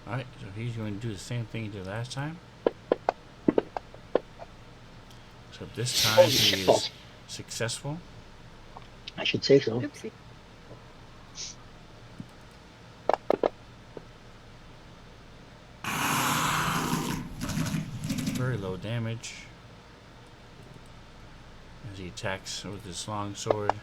Alright, so he's going to do the same thing he did last time. So this time Holy he shit is balls. successful. I should say so. Oopsie. Very low damage as he attacks with his long sword.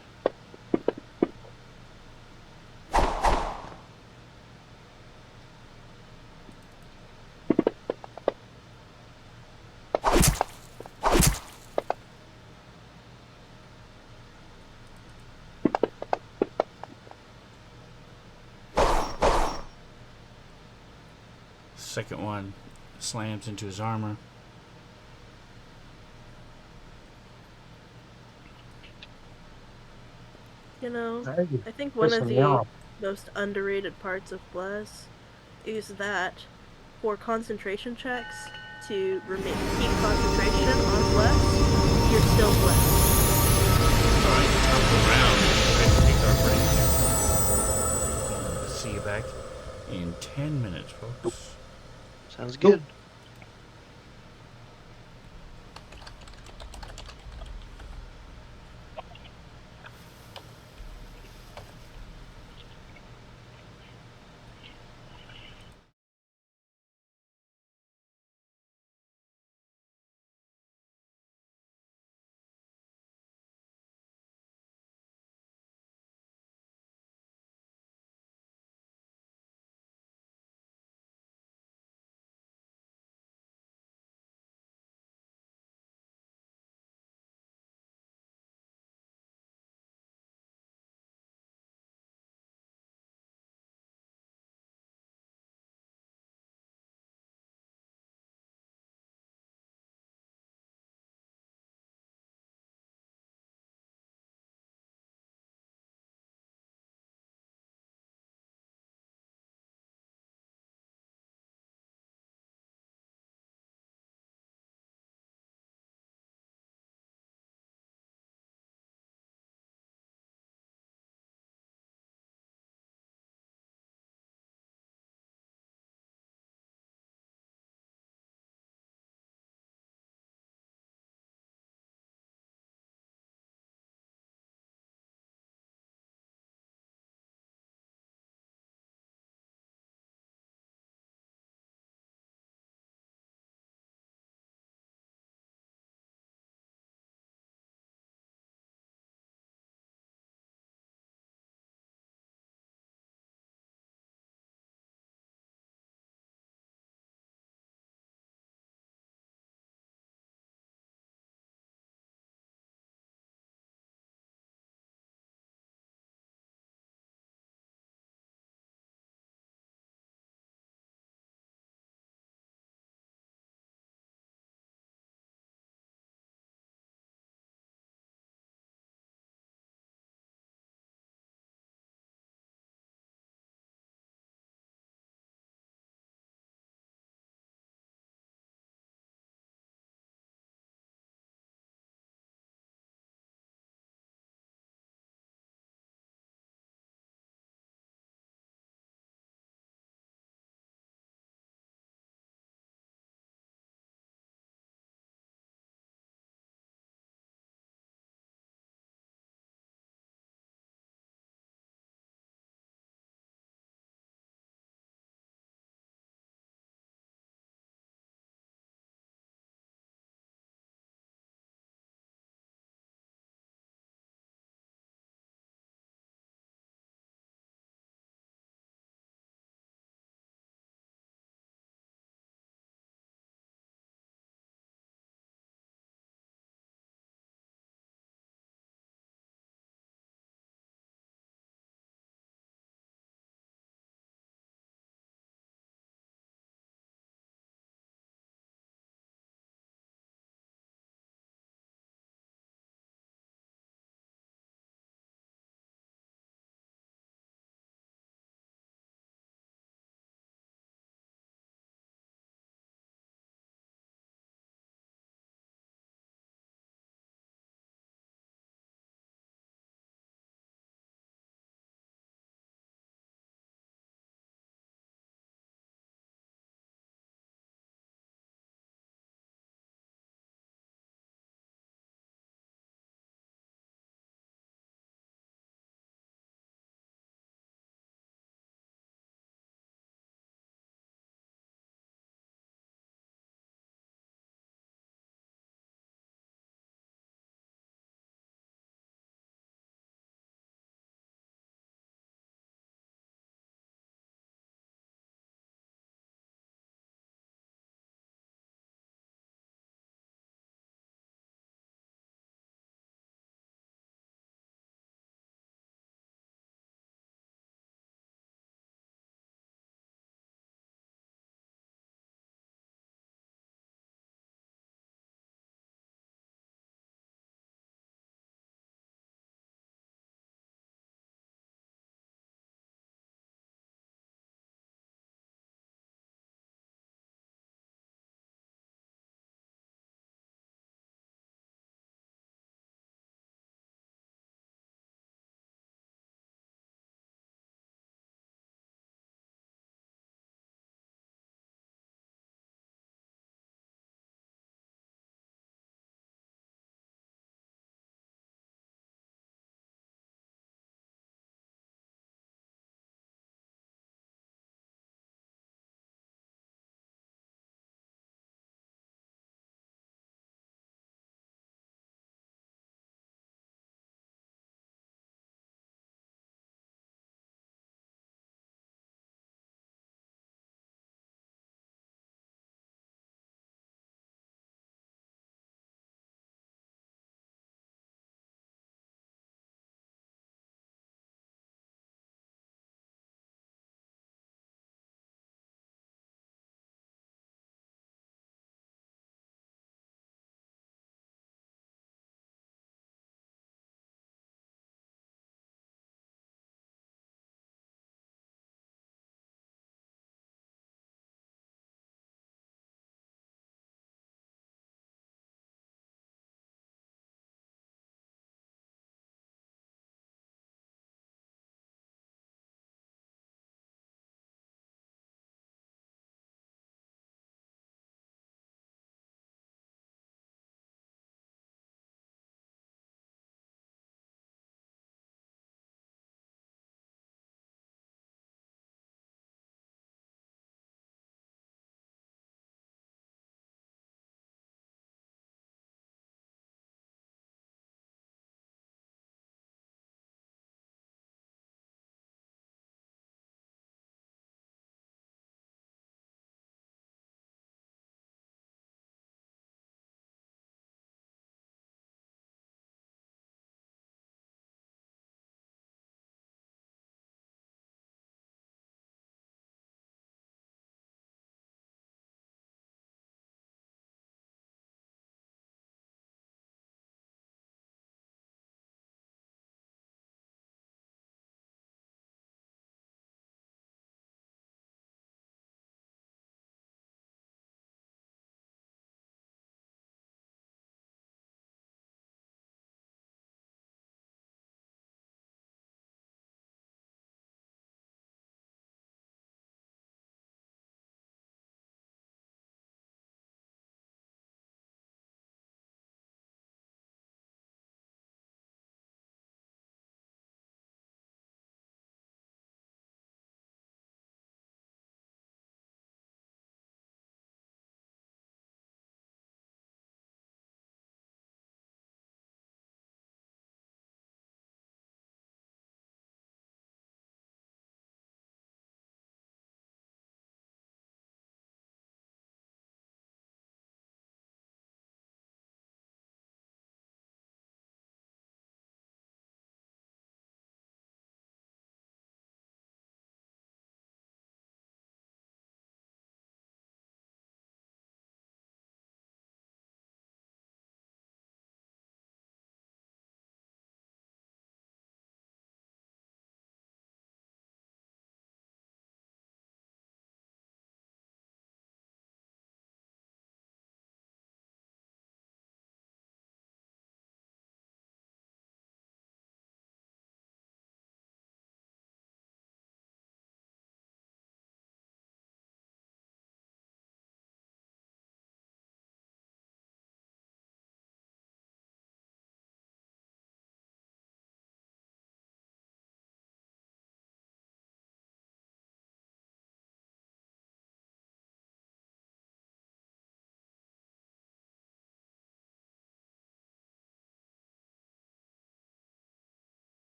Second one slams into his armor. You know, Hey, I think one of pissing me the off. most underrated parts of Bless is that for concentration checks to keep concentration on Bless, you're still Blessed. Alright, top of the round. We're going to take our break. See you back in 10 minutes, folks. Sounds Cool. good.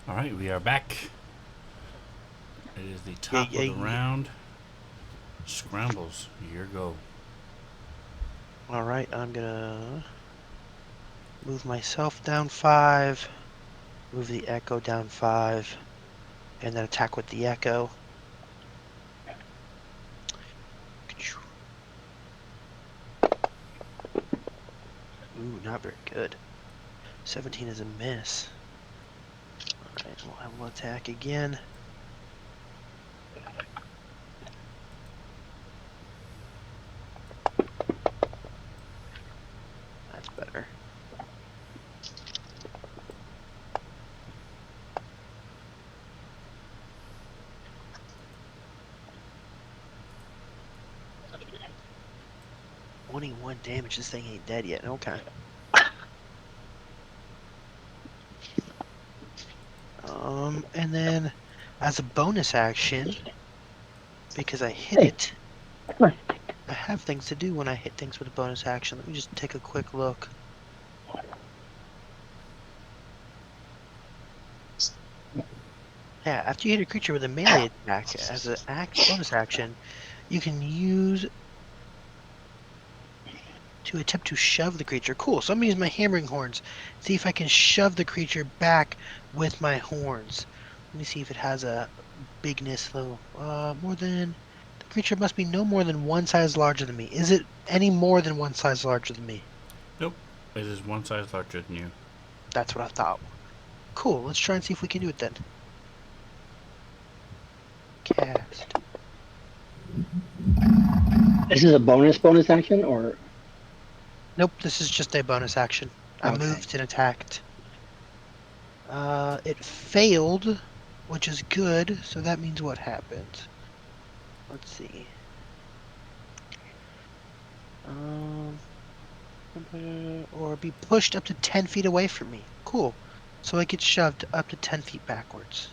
Alright, we are back. It is the Yeah, top yeah, of the yeah. round. Scrambles, your go. All right, I'm gonna move myself down 5, move the echo down 5, and then attack with the echo. Ooh, not very good. 17 is a miss. All right, well, I will attack again. That's better. "21 damage. This thing ain't dead yet." Okay. And then as a bonus action, because I hit Hey, it, come on. I have things to do when I hit things with a bonus action. Let me just take a quick look. Yeah, after you hit a creature with a melee attack as a bonus action, you can use to attempt to shove the creature. Cool. So I'm gonna use my hammering horns. See if I can shove the creature back with my horns. Let me see if it has a bigness though. More than the creature must be no more than one size larger than me. Is it any more than one size larger than me? Nope, it is one size larger than you. That's what I thought. Cool. Let's try and see if we can do it then. Cast. This is a bonus action, or Nope. This is just a bonus action. I okay. moved and attacked. It failed, which is good. So that means what happens? Let's see. Um, or be pushed up to 10 feet away from me. Cool. So I get shoved up to 10 feet backwards.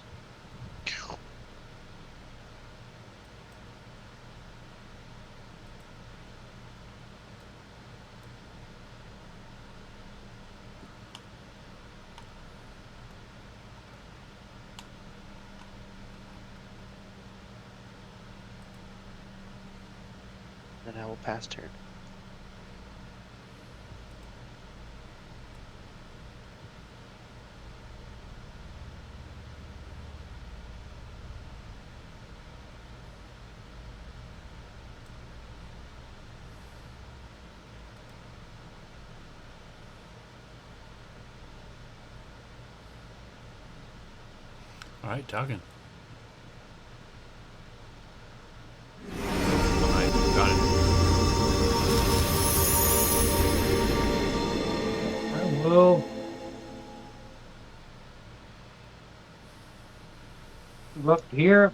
Then I will pass turn. Alright, talking. Alright, got it. I will move up here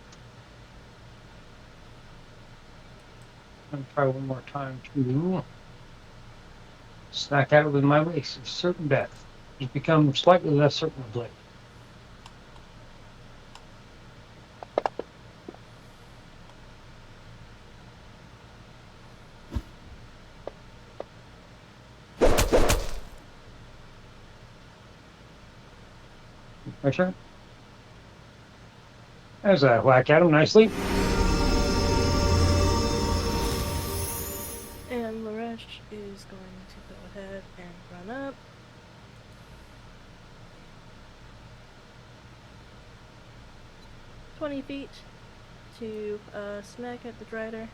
and try one more time to smack at it with my mace of certain death. Just become slightly less certain of late. My turn. There's a whack at him nicely. And Laresh is going to go ahead and run up. "20 feet to smack at the Drider.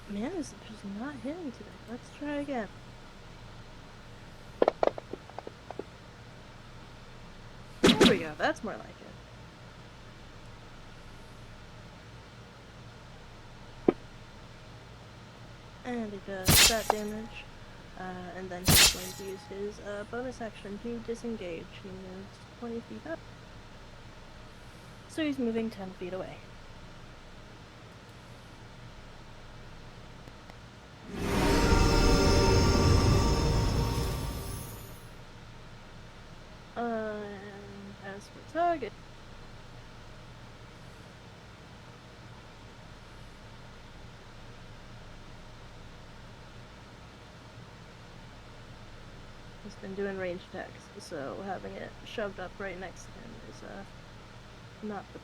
Man, is just not hitting today. Let's try again. There we go. That's more like it. And it does that damage. And then he's going to use his bonus action to disengage. He moves 20 feet up. So he's moving 10 feet away. And as for target, He's been doing range attacks, so having it shoved up right next to him is not the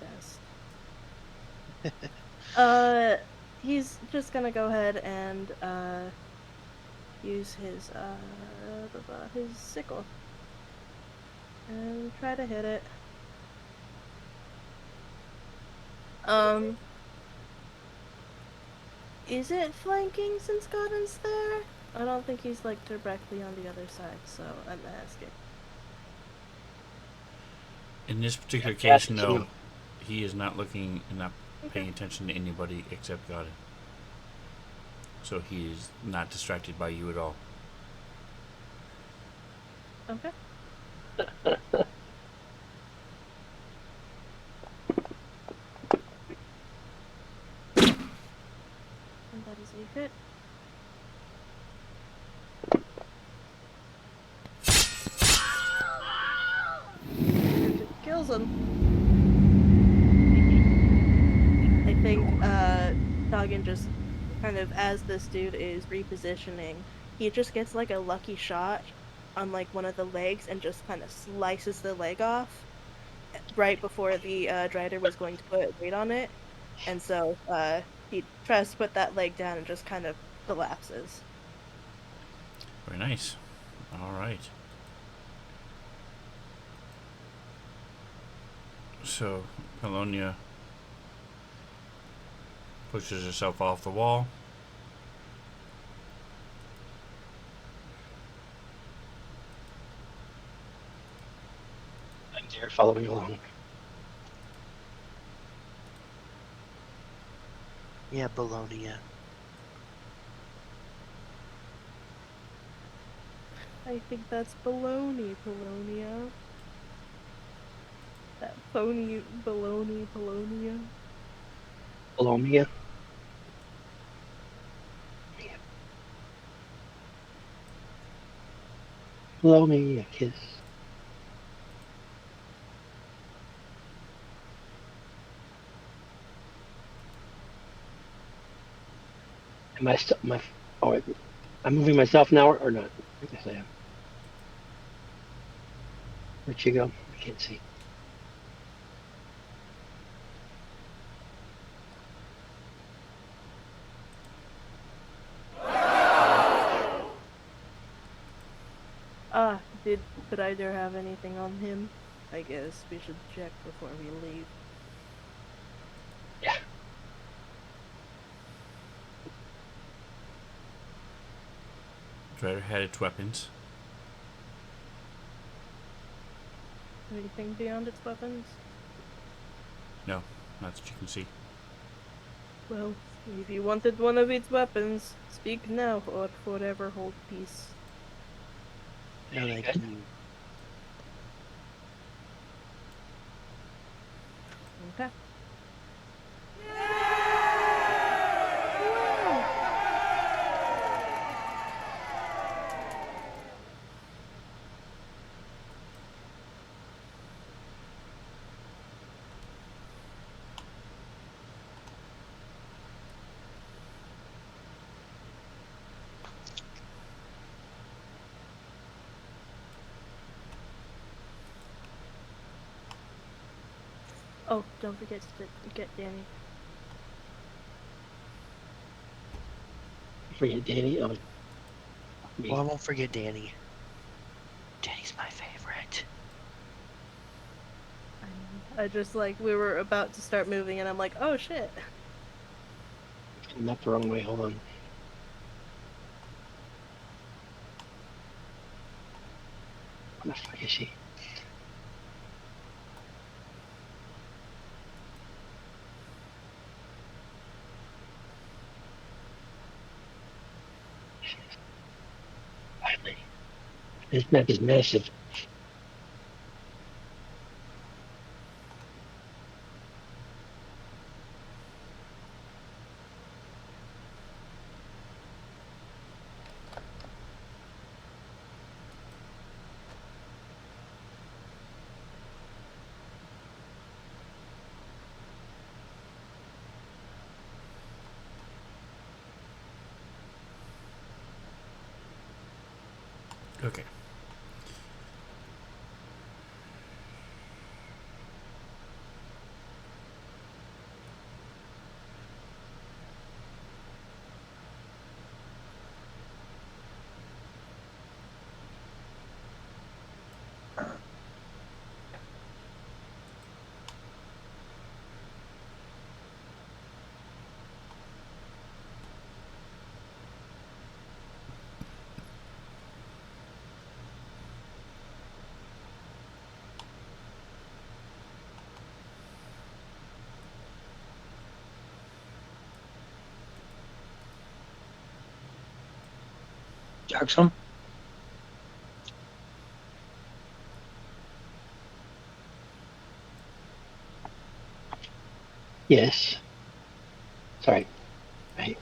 best. He's just gonna go ahead and use his sickle and try to hit it. Is it flanking since Godwin's there? I don't think he's like directly on the other side, so I'm asking. In this particular Yeah, case, no. no. He is not looking and not paying Okay. attention to anybody except Godin. So he is not distracted by you at all. Okay. And that is a hit. And it kills him. I think Doggin just kind of, as this dude is repositioning, he just gets like a lucky shot on like one of the legs and just kind of slices the leg off right before the Drider was going to put weight on it. And so he tries to put that leg down and just kind of collapses. Very nice. All right. So Polonia pushes herself off the wall. I'm there following along. Yeah, Bologna. I think that's baloney, Polonia. That phony baloney, Polonia. Bologna. Blow me a kiss. Am I still my? Oh, I'm moving myself now or not? I guess I am. Where'd you go? I can't see. Did either have anything on him? I guess we should check before we leave. Yeah. Drider had its weapons. Anything beyond its weapons? No, not that you can see. Well, if you wanted one of its weapons, speak now or forever hold peace. No, Okay, thank good. you. Okay. Oh, don't forget to get Danny. Forget Danny. Oh, me. Well, I won't forget Danny. Danny's my favorite. I just like we were about to start moving and I'm like, oh shit. I'm not the wrong way. Hold on. Where the fuck is she? Finally. This map is massive. Okay. Jackson? Yes. Sorry. Right.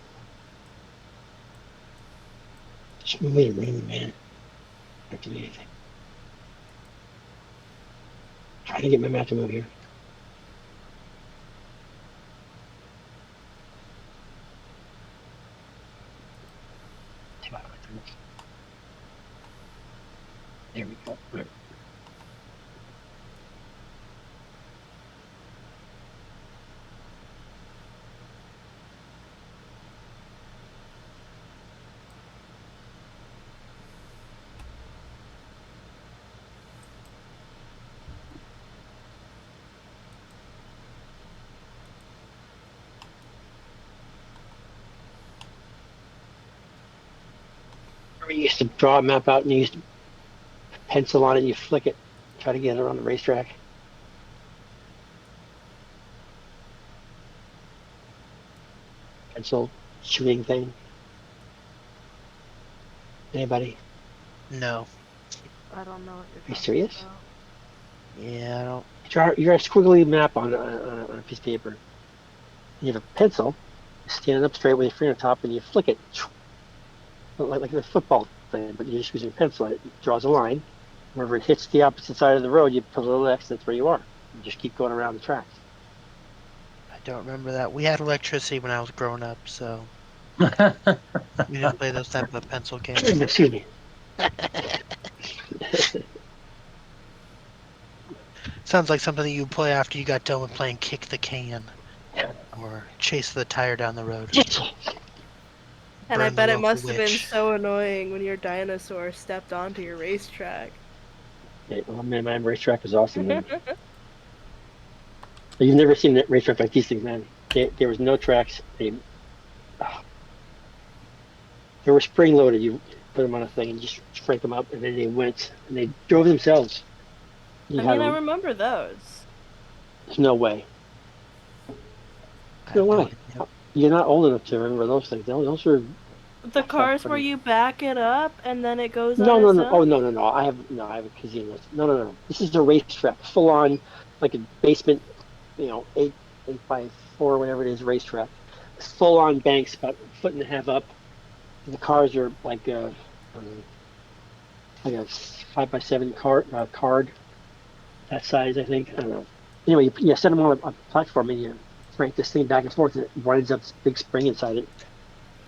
Just wait a minute, man. Not doing anything. Trying to get my map to move here. There we go. Right. We used to draw a map out and you used to pencil on it and you flick it, try to get it on the racetrack. Pencil shooting thing. Anybody? No. I don't know what Are you're you talking serious? about. Yeah, I don't. You're a squiggly map on a piece of paper. You have a pencil, you stand up straight with your finger top, and you flick it, like a football thing, but you're just using a pencil. It draws a line. Wherever it hits the opposite side of the road, you put a little X, that's where you are. You just keep going around the tracks. I don't remember that. We had electricity when I was growing up, so we didn't play those type of pencil games. Excuse me. Sounds like something that you play after you got done with playing kick the can or chase the tire down the road. And I Burn the bet it local must have been witch. so annoying when your dinosaur stepped onto your racetrack. Okay, well, man, my racetrack is awesome, man. You've never seen that racetrack like these things, man. There was no tracks. They were spring loaded. You put them on a thing and just crank them up, and then they went and they drove themselves. You I had mean, I them. remember those. There's no way. I No have no way. idea. You're not old enough to remember those things. Those are The cars where fucking. you back it up and then it goes on No, no, its no. Oh, own? no, no, no. I have a casino. No, no, no. This is a racetrack, full on, like a basement. 8 by 4, whatever it is, racetrack. Full on banks, about a foot and a half up. And the cars are um, like a 5 by 7 card that size, I think. I don't know. Anyway, you set them on a platform and you crank this thing back and forth, and it winds up this big spring inside it.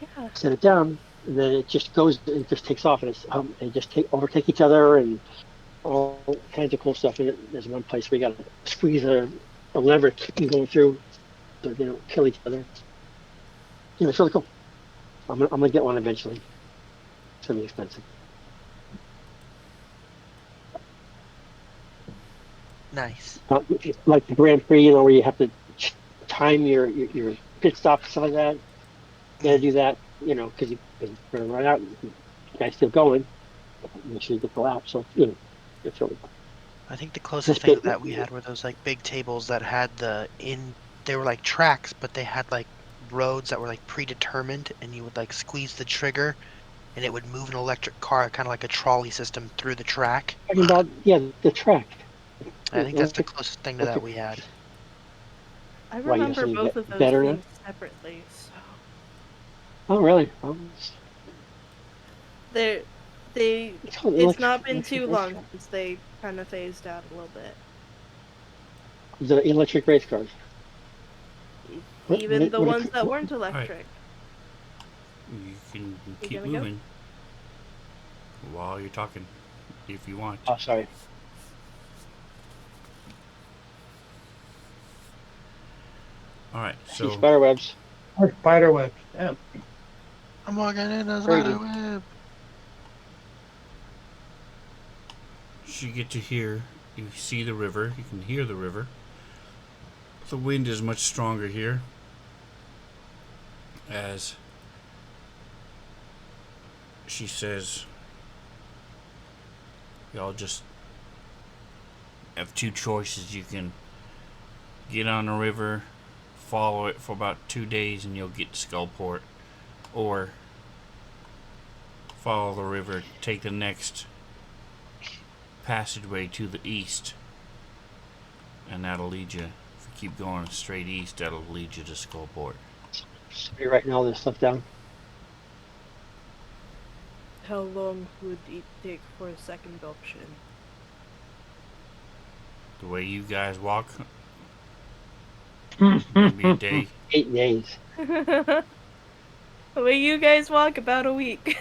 Yeah. Set it down, and then it just goes. It just takes off, and they just overtake each other and all kinds of cool stuff. And there's one place where you got to squeeze a lever to keep them going through, so they don't kill each other. It's really cool. I'm gonna get one eventually. It's gonna be expensive. Nice. Like the Grand Prix, where you have to time your pit stop, stuff like that. You got to do that, because you're going to run out. And you guys still going. Make sure you get the lap. So it's really cool. I think the closest Just thing bit, to that we had were those like big tables that had they were like tracks, but they had like roads that were like predetermined, and you would like squeeze the trigger, and it would move an electric car, kind of like a trolley system through the track. talking about the track. I think that's the Electric, closest thing to that electric. we had. I Why you have remember something both of those better now? things separately, so Oh, really? they they It's called it's not been electric too long racetrack. since they kind of phased out a little bit. The electric race cars. What, what, Even it- the what, ones it- that what, weren't All right, electric. you can You keep gonna go? moving while you're talking, if you want. Oh, sorry. All right, I see so spider webs. Or spider web. Yeah. I'm walking in a Very spider good. web. you get to hear, you see the river, you can hear the river. The wind is much stronger here, as she says, y'all just have two choices. You can get on the river, follow it for about 2 days, and you'll get to Skullport, or follow the river, take the next passageway to the east, and that'll lead you. If you keep going straight east, that'll lead you to Skullport. So you're writing all this stuff down. How long would it take for a second option? The way you guys walk, maybe a day. 8 days. The way you guys walk, about a week.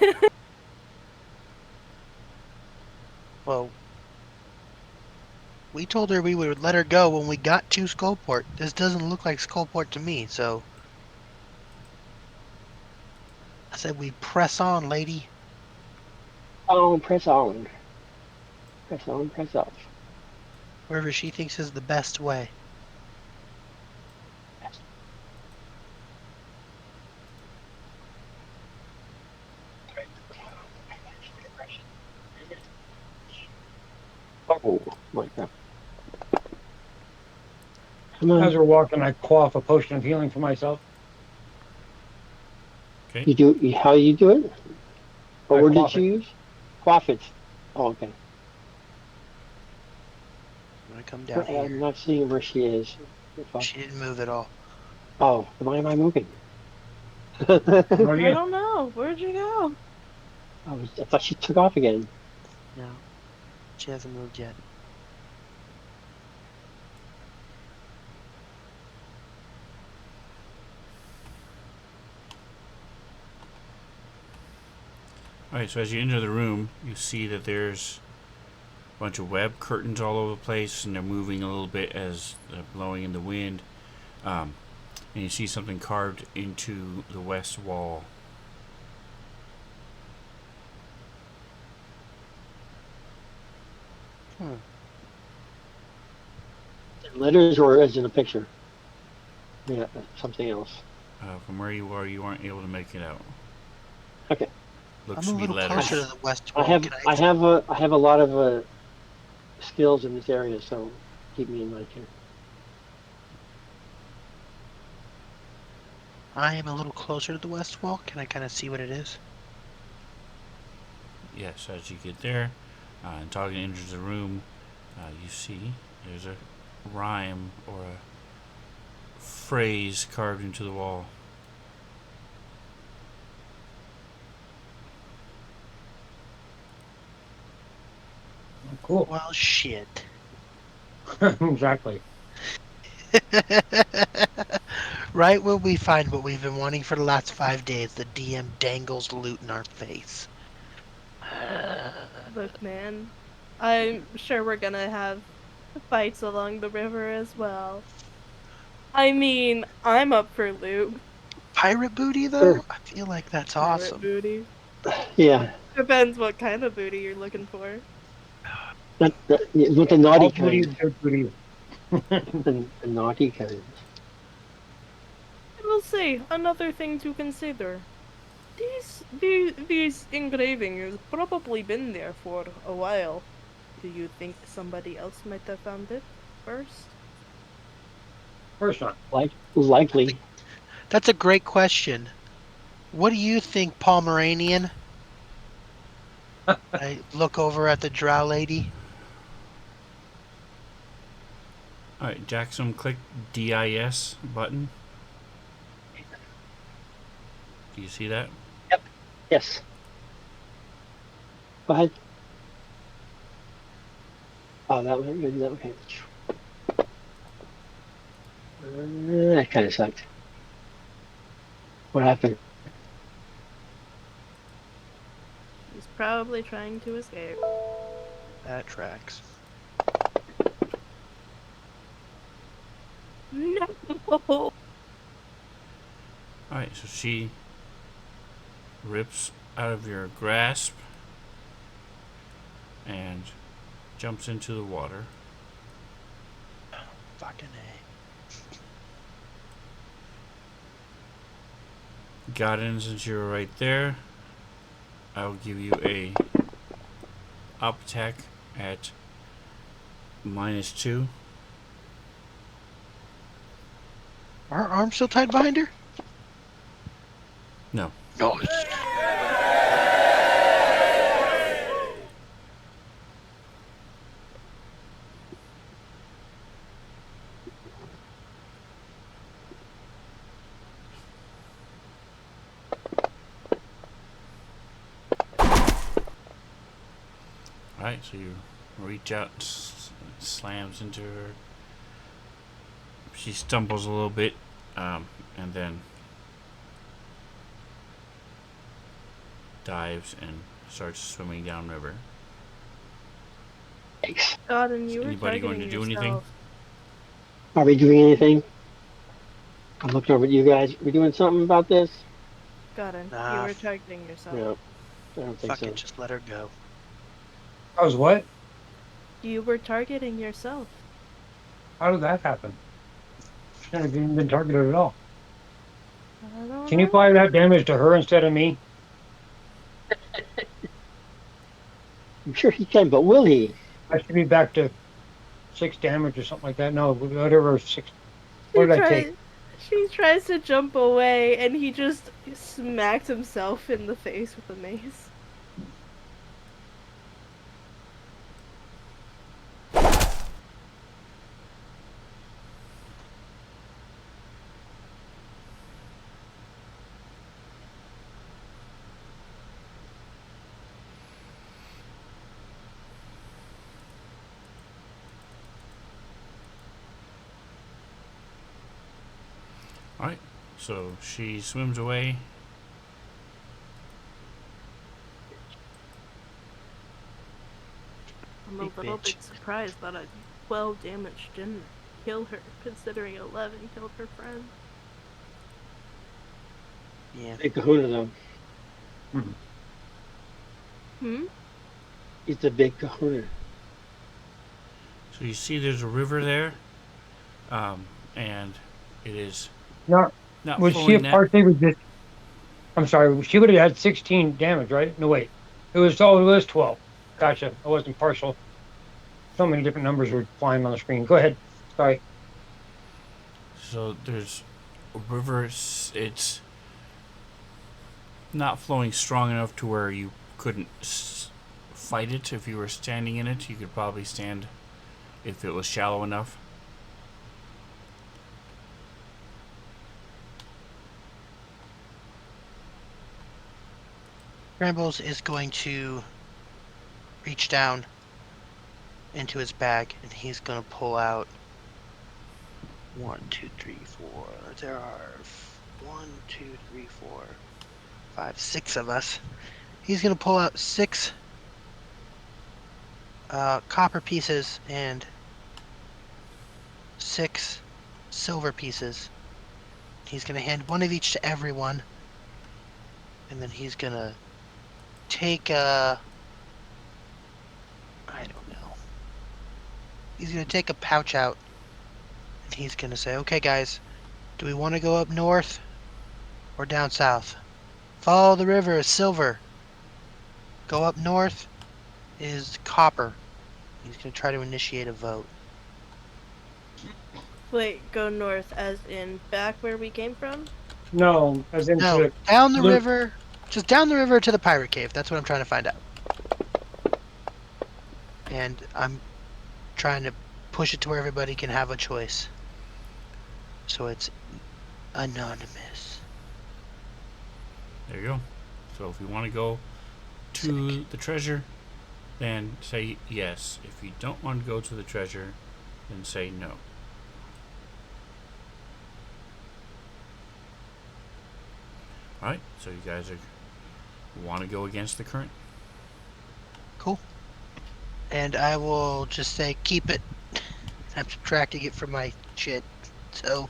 Well, we told her we would let her go when we got to Skullport. This doesn't look like Skullport to me, so I said we press on, lady. On, press on. Press on, press off. Wherever she thinks is the best way. Oh, my God. Come As on. we're walking, I quaff a potion of healing for myself. Okay. How you do it? What I word quaff did you it. use? Quaff it. Oh, okay. I'm gonna come down here. I'm not seeing where she is. She didn't move at all. Oh, why am I moving? What do I you? don't know. Where'd you go? I thought she took off again. No, she hasn't moved yet. Alright, so as you enter the room, you see that there's a bunch of web curtains all over the place, and they're moving a little bit as they're blowing in the wind. And you see something carved into the west wall. Letters or as in a picture? Yeah, something else. From where you are, you aren't able to make it out. Okay. Looks I'm a to be little letters. closer to the west I wall. have Can I have a lot of skills in this area, so keep me in mind here. I am a little closer to the west wall. Can I kind of see what it is? Yes, as you get there, and Toggin enters the room, you see there's a rhyme or a phrase carved into the wall. Cool. Well, shit. Exactly. Right when we find what we've been wanting for the last 5 days, the DM dangles loot in our face. Look, man. I'm sure we're gonna have fights along the river as well. I mean, I'm up for loot. Pirate booty, though? Sure. I feel like that's Pirate awesome. booty. Yeah, Depends what kind of booty you're looking for. with the naughty All booty kind. is good booty. The naughty kind. I will say, another thing to consider. These engravings probably been there for a while. Do you think somebody else might have found it first? Of course not. Likely. That's a great question. What do you think, Pomeranian? I look over at the drow lady. Alright, Jackson, click DIS button. Do you see that? Yes. Go ahead. Oh, that one. Okay. That kind of sucked. What happened? He's probably trying to escape. That tracks. No! Alright, so she rips out of your grasp and jumps into the water. Fucking A. Godin, since you're right there, I'll give you a up attack at -2. Are her arms still tied behind her? No. No. Alright, so you reach out, slams into her. She stumbles a little bit, and then dives and starts swimming downriver. Thanks. God, and Is you were anybody going targeting to do anything? yourself. Are we doing anything? I'm looking over at you guys. We doing something about this? God, you Nah, were targeting yourself. No, I don't think fuck it, so. just let her go. I was what? You were targeting yourself. How did that happen? Shouldn't have even been targeted at all. I don't Can you know. apply that damage to her instead of me? I'm sure he can, but will he? I should be back to 6 damage or something like that. No, whatever six. What She did I take? tries. She tries to jump away, and he just smacked himself in the face with a mace. Alright, so she swims away. I'm a Big little bitch. bit surprised that a 12 damage didn't kill her, considering 11 killed her friend. Yeah. Big kahuna, though. Hmm. Hmm? He's the big kahuna. So you see there's a river there, and it is No, not was she a flowing that. part they were just? I'm sorry. She would have had 16 damage, right? No, wait. It was 12. Gotcha. I wasn't partial. So many different numbers were flying on the screen. Go ahead. Sorry. So there's a river. It's not flowing strong enough to where you couldn't fight it. If you were standing in it, you could probably stand if it was shallow enough. Brambles is going to reach down into his bag, and he's gonna pull out 1, 2, 3, 4. There are 1, 2, 3, 4, 5, 6 of us. He's gonna pull out 6 copper pieces and 6 silver pieces. He's gonna hand one of each to everyone, and then he's gonna take a, I don't know. He's gonna take a pouch out, and he's gonna say, "Okay, guys, do we want to go up north or down south? Follow the river is silver. Go up north is copper." He's gonna try to initiate a vote. Wait, go north, as in back where we came from? No, as into No, the down the loop. river. Just down the river to the pirate cave. That's what I'm trying to find out. And I'm trying to push it to where everybody can have a choice. So it's anonymous. There you go. So if you want to go to Sick. the treasure, then say yes. If you don't want to go to the treasure, then say no. Alright, so you guys want to go against the current? Cool. And I will just say keep it. I'm subtracting it from my shit. So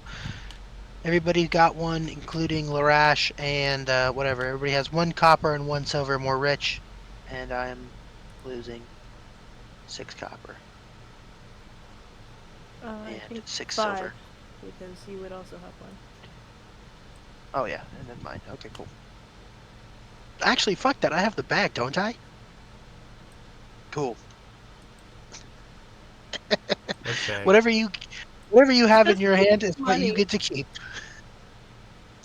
everybody got one, including Larash and whatever. Everybody has 1 copper and 1 silver, more rich. And I am losing 6 copper I and think 6 5, silver. because you would also have one. Oh yeah, and then mine. Okay, cool. Actually, fuck that. I have the bag, don't I? Cool. Okay. Whatever you have in That's your hand is what you money. get to keep.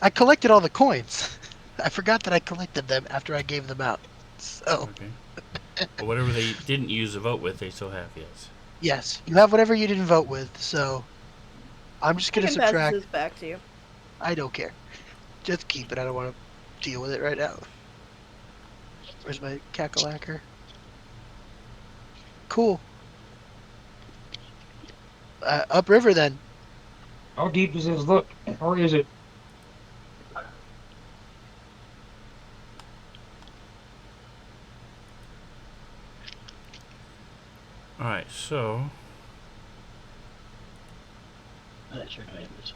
I collected all the coins. I forgot that I collected them after I gave them out. So, Okay. But whatever they didn't use the vote with, they still have, yes. yes, you have whatever you didn't vote with. So, I'm just I going to can pass subtract. this back to you. I don't care. Just keep it. I don't want to deal with it right now. Where's my cackalacker? cool. Upriver then. How deep does this look? Or is it? All right, so I'm not sure how it is.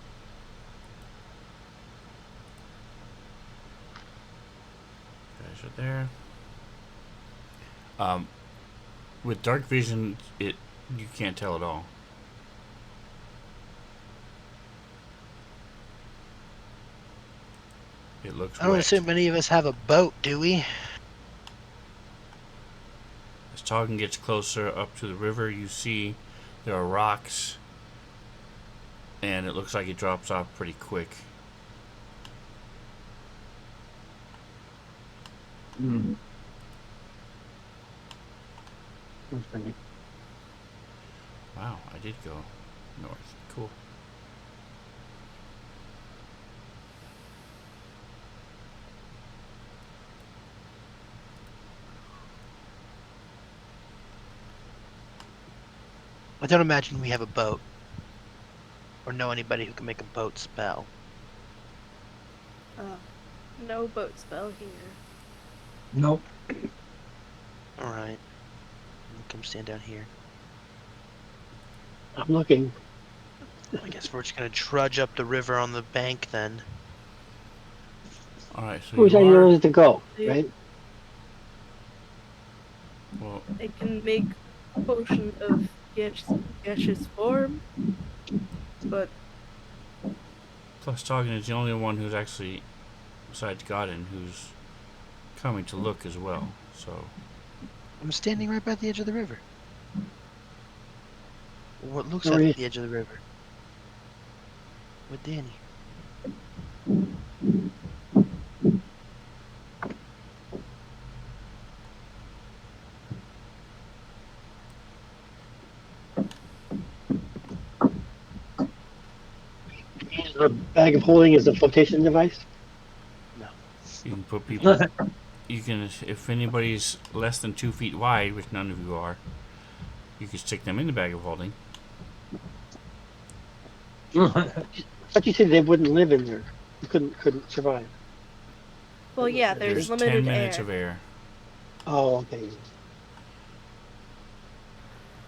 guys are there. Um, with dark vision, you can't tell at all. It looks I don't wet. assume any of us have a boat, do we? As Toggin gets closer up to the river, you see there are rocks, and it looks like it drops off pretty quick. Hmm. Wow, I did go north. Cool. I don't imagine we have a boat. Or know anybody who can make a boat spell. No boat spell here. Nope. Alright. Come stand down here. I'm looking. I guess we're just gonna trudge up the river on the bank then. All right, so Which you I are. know is to go, Yeah. right? Well, It can make potion of gaseous form, but plus Toggin is the only one who's actually, besides Godin, who's coming to look as well. So I'm standing right by the edge of the river. What looks Where like is- the edge of the river. With Danny. Use the bag of holding as a flotation device? you can put people. You can, if anybody's less than 2 feet wide, which none of you are, you can stick them in the bag of holding. I thought you said they wouldn't live in there. You couldn't survive. well, yeah, there's There's limited 10 minutes air. of air. Oh, okay.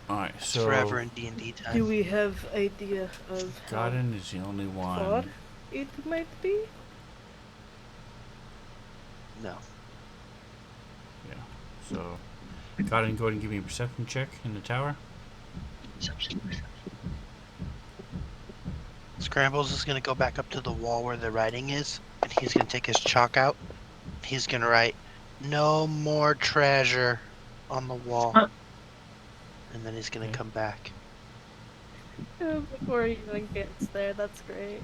All right, It's so forever in D&D time. Do we have idea of how Godin is the only far one. it might be? No. Yeah. So Godin, go ahead and give me a perception check in the tower. Scrambles is gonna go back up to the wall where the writing is, and he's gonna take his chalk out. He's gonna write, "No more treasure," on the wall. And then he's gonna Okay. come back. Before he even gets there, that's great.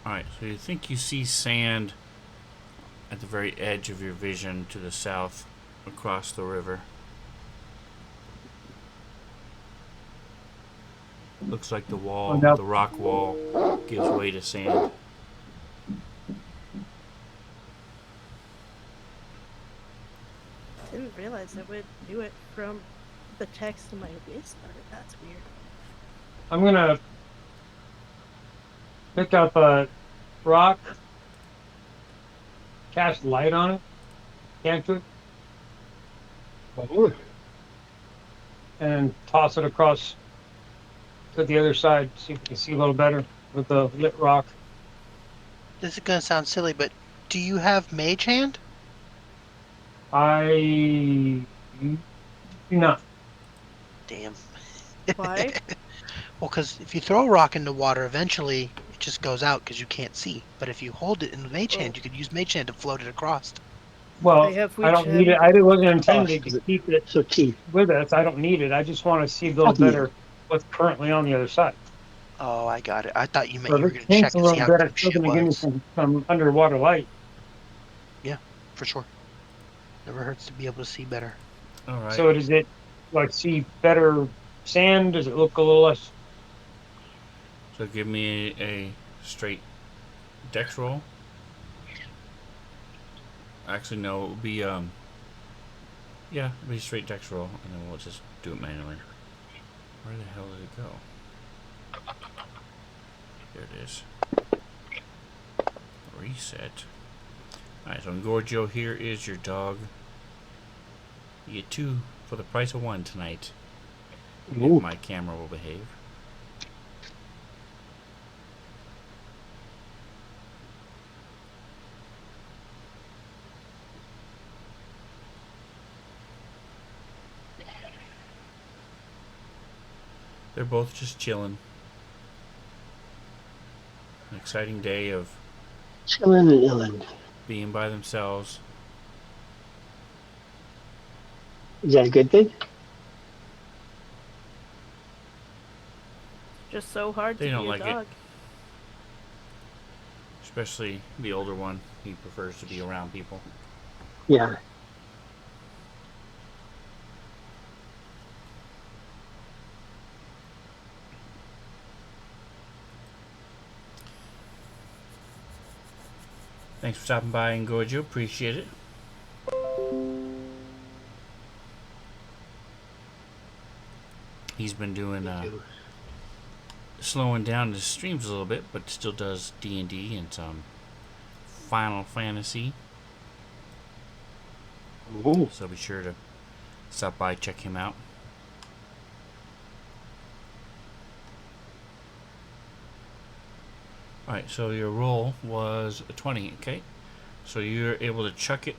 All right, so you think you see sand at the very edge of your vision to the south across the river. Looks like the wall, no. the rock wall, gives way to sand. Didn't realize it would do it from the text in my whisper. That's weird. I'm gonna pick up a rock, cast light on it, cantrip, and toss it across to the other side. See if we can see a little better with the lit rock. This is gonna sound silly, but do you have Mage Hand? I do not. Damn. Why? Well, because if you throw a rock into water, eventually it just goes out because you can't see. But if you hold it in the Mage Hand, Oh. you could use Mage Hand to float it across. Well, I have I Witch don't need it. Hand. I wasn't Oh, intending to keep it so cheap. with us. I don't need it. I just want to see a little Fuck you. better what's currently on the other side. Oh, I got it. I thought you meant So you if were it gonna check paints a to see little how bit, deep it's still shit going to give me was. some underwater light. Yeah, for sure. Never hurts to be able to see better. All right. So does it like see better sand? Does it look a little less? So give me a straight dex roll. Actually, no, it would be Yeah, it'll be a straight dex roll, and then we'll just do it manually. Where the hell did it go? There it is. Reset. Alright, so Gorgio, here is your dog. You get 2 for the price of 1 tonight. Ooh. If my camera will behave. They're both just chilling. An exciting day of Chillin' and illin'. being by themselves. Is that a good thing? Just so hard They to don't be a like it. dog. Especially the older one. He prefers to be around people. Yeah. Thanks for stopping by, Gorgio. Appreciate it. He's been doing slowing down his streams a little bit, but still does D&D and some Final Fantasy. Ooh. So be sure to stop by, check him out. Alright, so your roll was a 20, okay? So you're able to chuck it,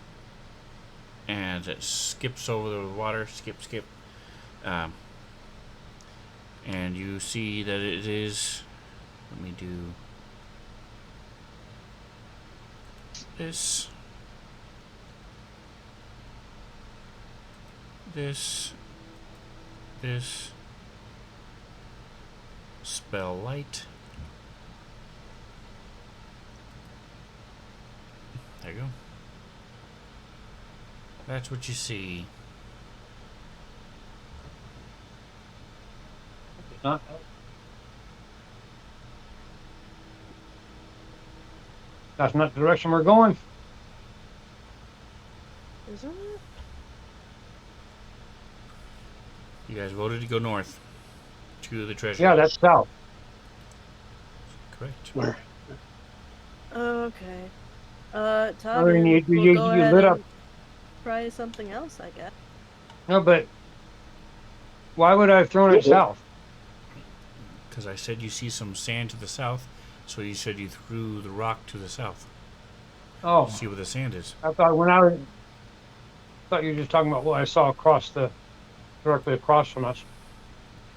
and it skips over the water, skip. And you see that it is, let me do this, spell light. There you go. That's what you see. Not That's not the direction we're going. Isn't it? You guys voted to go north to the treasure. Yeah, that's south. Correct. Where? Okay. I mean, Toggin, we'll go you ahead lit and up. try something else, I guess. No, but why would I have thrown it south? Because I said you see some sand to the south, so you said you threw the rock to the south. Oh, See where the sand is. I thought you were just talking about what I saw directly across from us.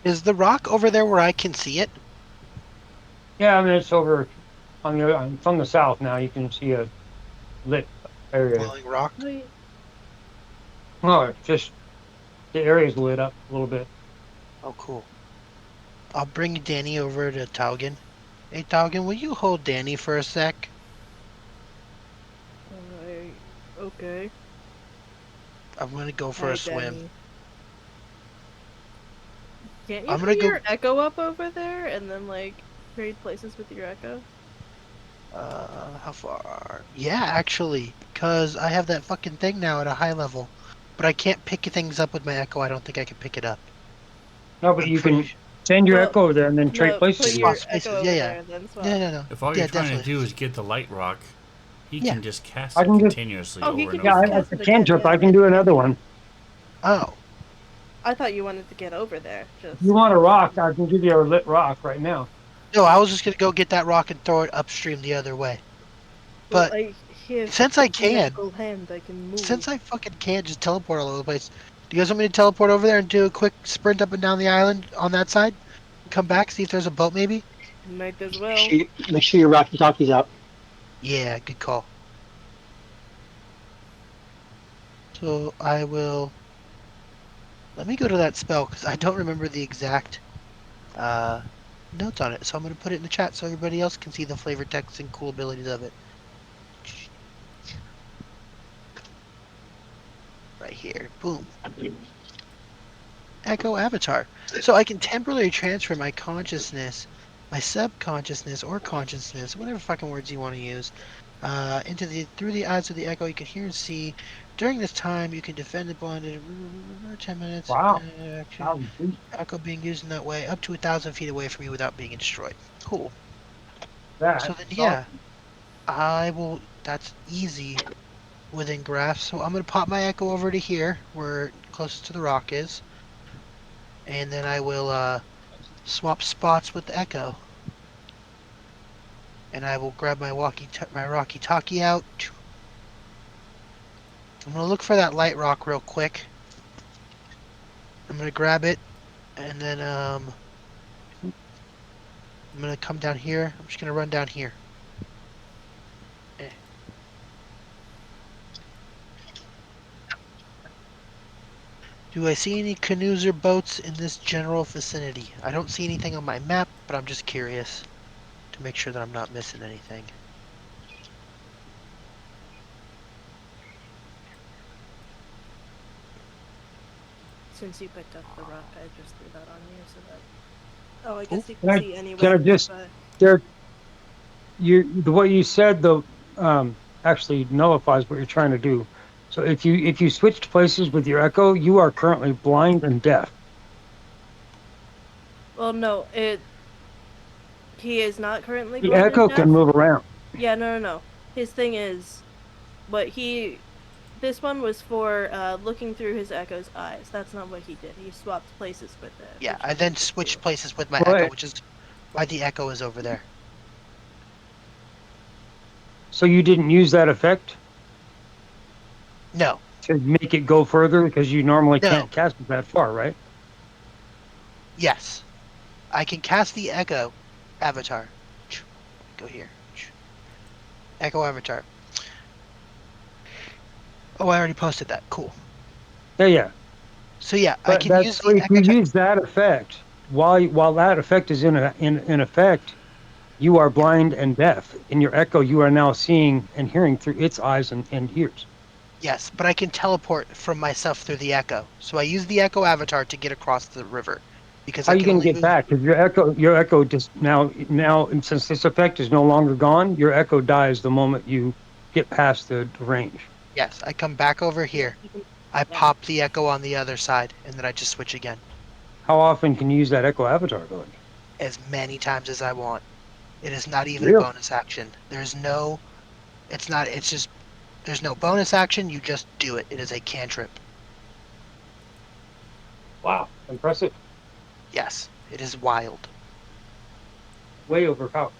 Is the rock over there where I can see it? Yeah, I mean it's over from the south now. You can see a lit area. Glowing rock? Wait, Oh, it's just the area's lit up a little bit. Oh, cool. I'll bring Danny over to Taugen. Hey, Taugen, will you hold Danny for a sec? okay. I'm gonna go for Hi, a swim. Danny. Can't you I'm put gonna go- your echo up over there and then like trade places with your echo? How far? Yeah, actually, because I have that fucking thing now at a high level. But I can't pick things up with my echo. I don't think I can pick it up. No, but I'm you pretty can send your Well, echo over there and then trade No, places put with your it. Spaces, echo yeah, over yeah. there and then swap. No. If all Yeah, you're trying to definitely. do is get the light rock, he Yeah. can just cast I it can just- continuously Oh, over he and can over. Yeah, just I cast it again, cantrip. yeah. I can do another one. Oh, I thought you wanted to get over there. If Just you want a rock, I can give you a lit rock right now. no, I was just gonna go get that rock and throw it upstream the other way. well, But I have since I a can, magical hand, I can move. since I fucking can just teleport all over the place, do you guys want me to teleport over there and do a quick sprint up and down the island on that side? Come back, see if there's a boat maybe? Might as Make well. sure, make sure your Rocky Talkie's out. Yeah, good call. So I will. Let me go to that spell because I don't remember the exact notes on it. So I'm going to put it in the chat so everybody else can see the flavor text and cool abilities of it. Right here. Boom. Echo Avatar. So I can temporarily transfer my consciousness, my subconsciousness or consciousness, whatever fucking words you want to use, through the eyes of the Echo. You can hear and see During this time, you can defend the blinded 10 minutes. Wow. Action. 1,000 feet. Echo being used in that way up to 1,000 feet away from you without being destroyed. Cool. So That then, is yeah, awesome. I will. That's easy within graph. So I'm gonna pop my echo over to here, where closest to the rock is, and then I will swap spots with the echo. And I will grab my walkie-talkie out. I'm gonna look for that light rock real quick. I'm gonna grab it, and then I'm gonna come down here. I'm just gonna run down here. Eh. Do I see any canoes or boats in this general vicinity? I don't see anything on my map, but I'm just curious to make sure that I'm not missing anything. Since you picked up the rock, I just threw that on you so that. Oh, I Ooh. guess you Can can I, see can anyway. I just, But there, the what you said, though, actually nullifies what you're trying to do. So if you switched places with your echo, you are currently blind and deaf. well, no, it. He is not currently The blind and echo can deaf. move around. Yeah, no. His thing is, what he. This one was for looking through his echo's eyes. That's not what he did. He swapped places with it, Yeah, which I he then needed switched to. places with my echo, Right. which is why the echo is over there. So you didn't use that effect No, to make it go further because you normally no, can't cast it that far, right? yes. I can cast the echo avatar. Go here. Echo avatar. Oh, I already posted that. Cool. Yeah, yeah. So yeah, I But can that's use so the if you echo. use that effect while that effect is in effect, you are blind and deaf. In your echo, you are now seeing and hearing through its eyes and ears. Yes, but I can teleport from myself through the echo. So I use the echo avatar to get across the river because How I are you can going to only get move. back? Because your echo just now, and since this effect is no longer gone, your echo dies the moment you get past the range. Yes, I come back over Yeah, here. you can. I Yeah. pop the echo on the other side, and then I just switch again How often can you use that echo avatar ability? as many times as I want. It is not even a Really? bonus action. There's no. It's not. It's just. There's no bonus action. You just do it. It is a cantrip. Wow, impressive. Yes, it is wild. Way overpowered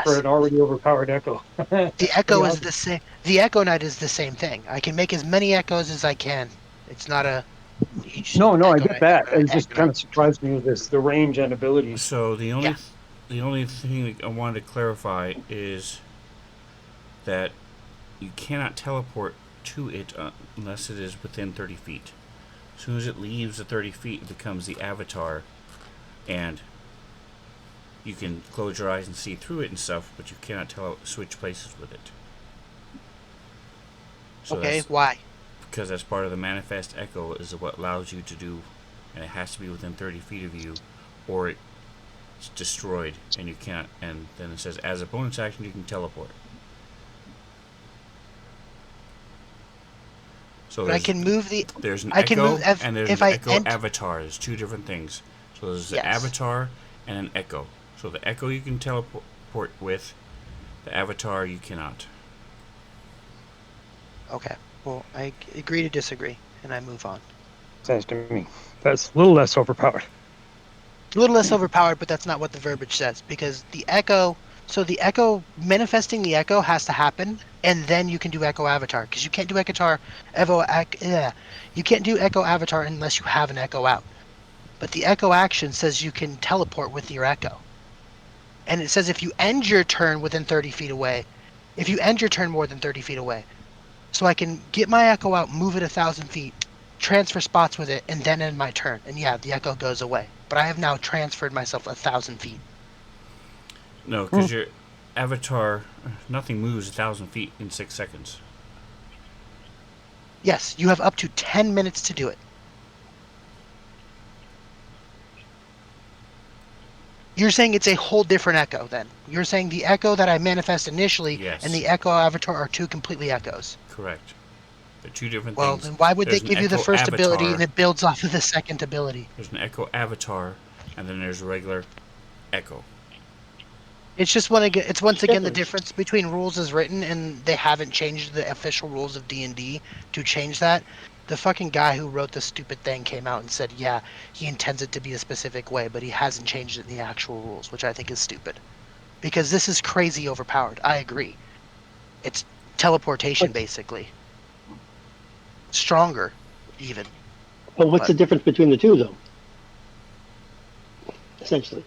for Yes, an already overpowered echo. the That's pretty echo is awesome. the same. The echo knight is the same thing. I can make as many echoes as I can. It's not a. You just No, I echo get knight, that. echo knight, It just echo kind knight. of surprised me with the range and abilities. So Yeah. the only thing that I wanted to clarify is that you cannot teleport to it unless it is within 30 feet. As soon as it leaves the 30 feet, it becomes the avatar, and you can close your eyes and see through it and stuff, but you cannot switch places with it. So Okay. that's Why? because that's part of the manifest echo is what allows you to do, and it has to be within 30 feet of you, or it's destroyed, and you can't. And then it says as a bonus action you can teleport. So But I can move the. there's an I can move echo and there's if an I echo avatar. There's two different things. So there's an Yes. avatar and an echo. So the echo you can teleport with, the avatar you cannot. Okay. Well, I agree to disagree, and I move on. Sense to me. That's a little less overpowered. A little less overpowered, but that's not what the verbiage says because the echo. So the echo manifesting the echo has to happen, and then you can do echo avatar because you can't do you can't do echo avatar unless you have an echo out. But the echo action says you can teleport with your echo, and it says if you end your turn within 30 feet away, if you end your turn more than 30 feet away, so I can get my echo out, move it 1,000 feet, transfer spots with it, and then end my turn. And yeah, the echo goes away. But I have now transferred myself 1,000 feet. No, Hmm. because your avatar, nothing moves 1,000 feet in 6 seconds. Yes, you have up to 10 minutes to do it. You're saying it's a whole different echo then. You're saying the echo that I manifest initially and Yes, the echo avatar are two completely echoes. correct. They're two different Well, things. then why would they There's an give you the Echo first ability Avatar. and it builds off of the second ability? There's an Echo Avatar, and then there's a regular Echo. It's just it's once again the Difference. difference between rules as written, and they haven't changed the official rules of D&D to change that. The fucking guy who wrote the stupid thing came out and said, yeah, he intends it to be a specific way, but he hasn't changed it in the actual rules, which I think is stupid. Because this is crazy overpowered. I agree. It's teleportation, But basically. Stronger, even. but what's But the difference between the two though? Essentially.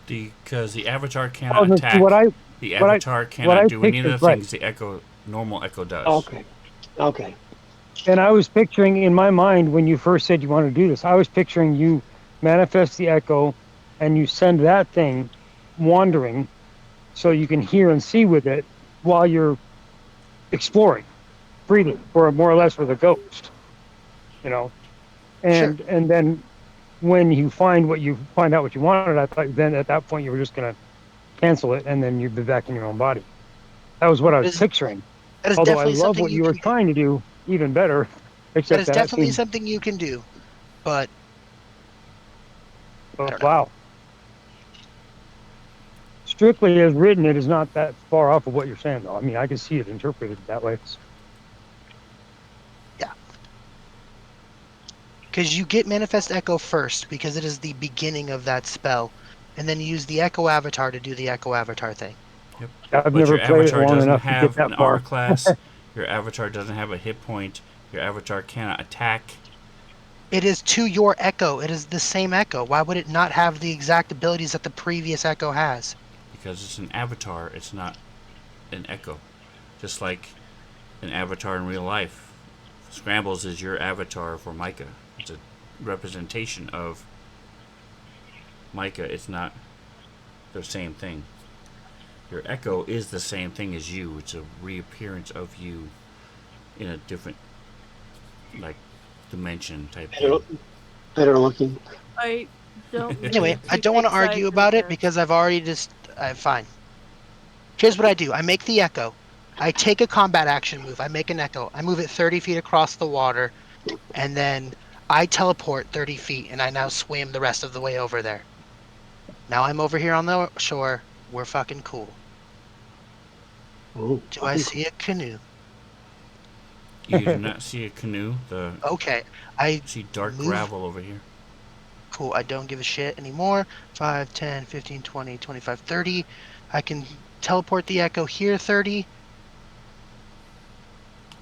Because the Avatar Oh, cannot no, see, attack. The what I Avatar what I cannot do any of pictured, the right? things the normal Echo does. Okay. Okay. And I was picturing in my mind when you first said you want to do this, I was picturing you manifest the echo and you send that thing wandering so you can hear and see with it while you're exploring freely, or more or less with a ghost, you know. sure. And then when you find out what you wanted, I thought then at that point you were just gonna cancel it and then you'd be back in your own body. That was what I That was is, picturing. that is Although I definitely love something what you you were can do. trying to do even better, That except is that definitely seemed, something you can do. But I oh, don't know. wow. Strictly as written, it is not that far off of what you're saying, though. I mean, I can see it interpreted that way. Yeah. Because you get Manifest Echo first, because it is the beginning of that spell. And then you use the Echo Avatar to do the Echo Avatar thing. Yep. I've But never your played it Avatar long doesn't enough to get have that an armor far. class. Your Avatar doesn't have a hit point. Your Avatar cannot attack. It is to your Echo. It is the same Echo. Why would it not have the exact abilities that the previous Echo has? Because it's an Avatar, it's not an Echo. Just like an Avatar in real life. Scrambles is your Avatar for Micah. It's a representation of Micah. It's not the same thing. Your Echo is the same thing as you. It's a reappearance of you in a different, like, dimension type Better, thing. better looking. I don't Anyway, mean I to don't want take to argue sides with about it this. because I've already just. Fine. Here's what I do I make the Echo. I take a combat action move. I make an Echo. I move it 30 feet across the water. And then I teleport 30 feet and I now swim the rest of the way over there. Now I'm over here on the shore. We're fucking cool. Oh, Do I fucking cool. see a canoe? You do not see a canoe. You Okay. I see dark move. gravel over here. Cool. I don't give a shit anymore. 5, 10, 15, 20, 25, 30. I can teleport the Echo here 30.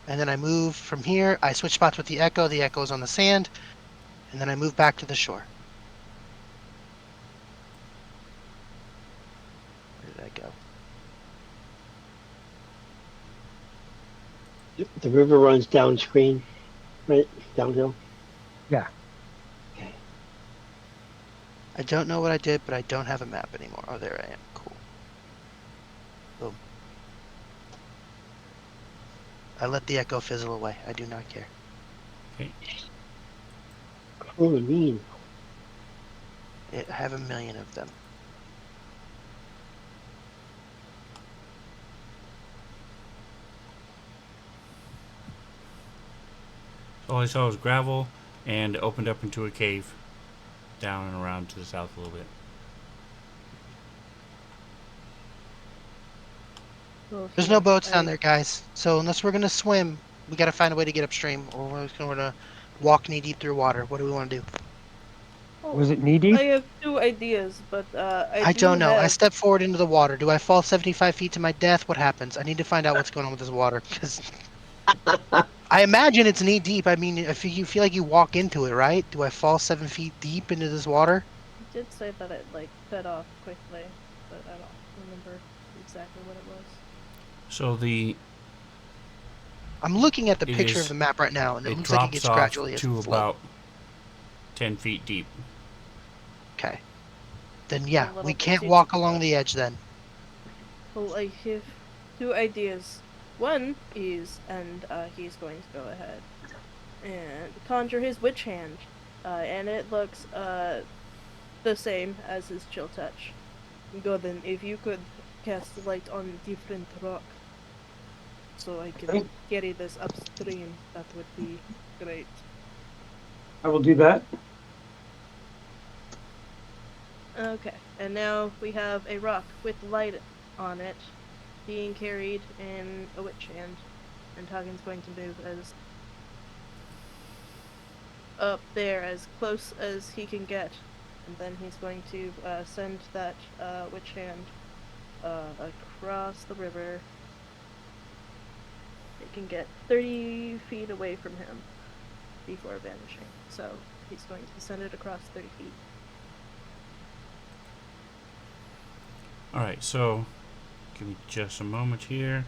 And then I move from here. I switch spots with the Echo. The Echo's on the sand. And then I move back to the shore. Where did I go? The river runs downstream, right? Downhill. Yeah. Okay. I don't know what I did, but I don't have a map anymore. Oh, there I am. Cool. Boom. I let the Echo fizzle away. I do not care. Okay. Cruel and mean. I have a million of them. So all I saw was gravel and it opened up into a cave down and around to the south a little bit. Well, There's no here, boats down I- there, guys. So unless we're gonna swim, we gotta find a way to get upstream, or we're gonna walk knee deep through water. What do we want to do? Was Oh, it knee I deep? have two ideas, but I I do don't know. I have. step forward into the water. Do I fall 75 feet to my death? What happens? I need to find out what's going on with this water because I imagine it's knee deep. I mean, if you feel like you walk into it, right? Do I fall 7 feet deep into this water? You did say that it like fed off quickly, but I don't remember exactly what it was. So I'm looking at the it picture of is the map right now, and it it looks like it drops gets off gradually to slow. about 10 feet deep. Okay. Then A yeah, little we bit can't too walk deep, along but- the edge then. Well, I have two ideas. One is, and he's going to go ahead and conjure his witch hand, and it looks the same as his chill touch. Go then, if you could cast light on different rock. so I Okay. can carry this upstream. That would be great. I will do that. Okay, and now we have a rock with light on it being carried in a witch hand, and Hagen's going to move as up there as close as he can get, and then he's going to send that witch hand across the river. It can get 30 feet away from him before vanishing, so he's going to send it across 30 feet. Alright, so give me just a moment here.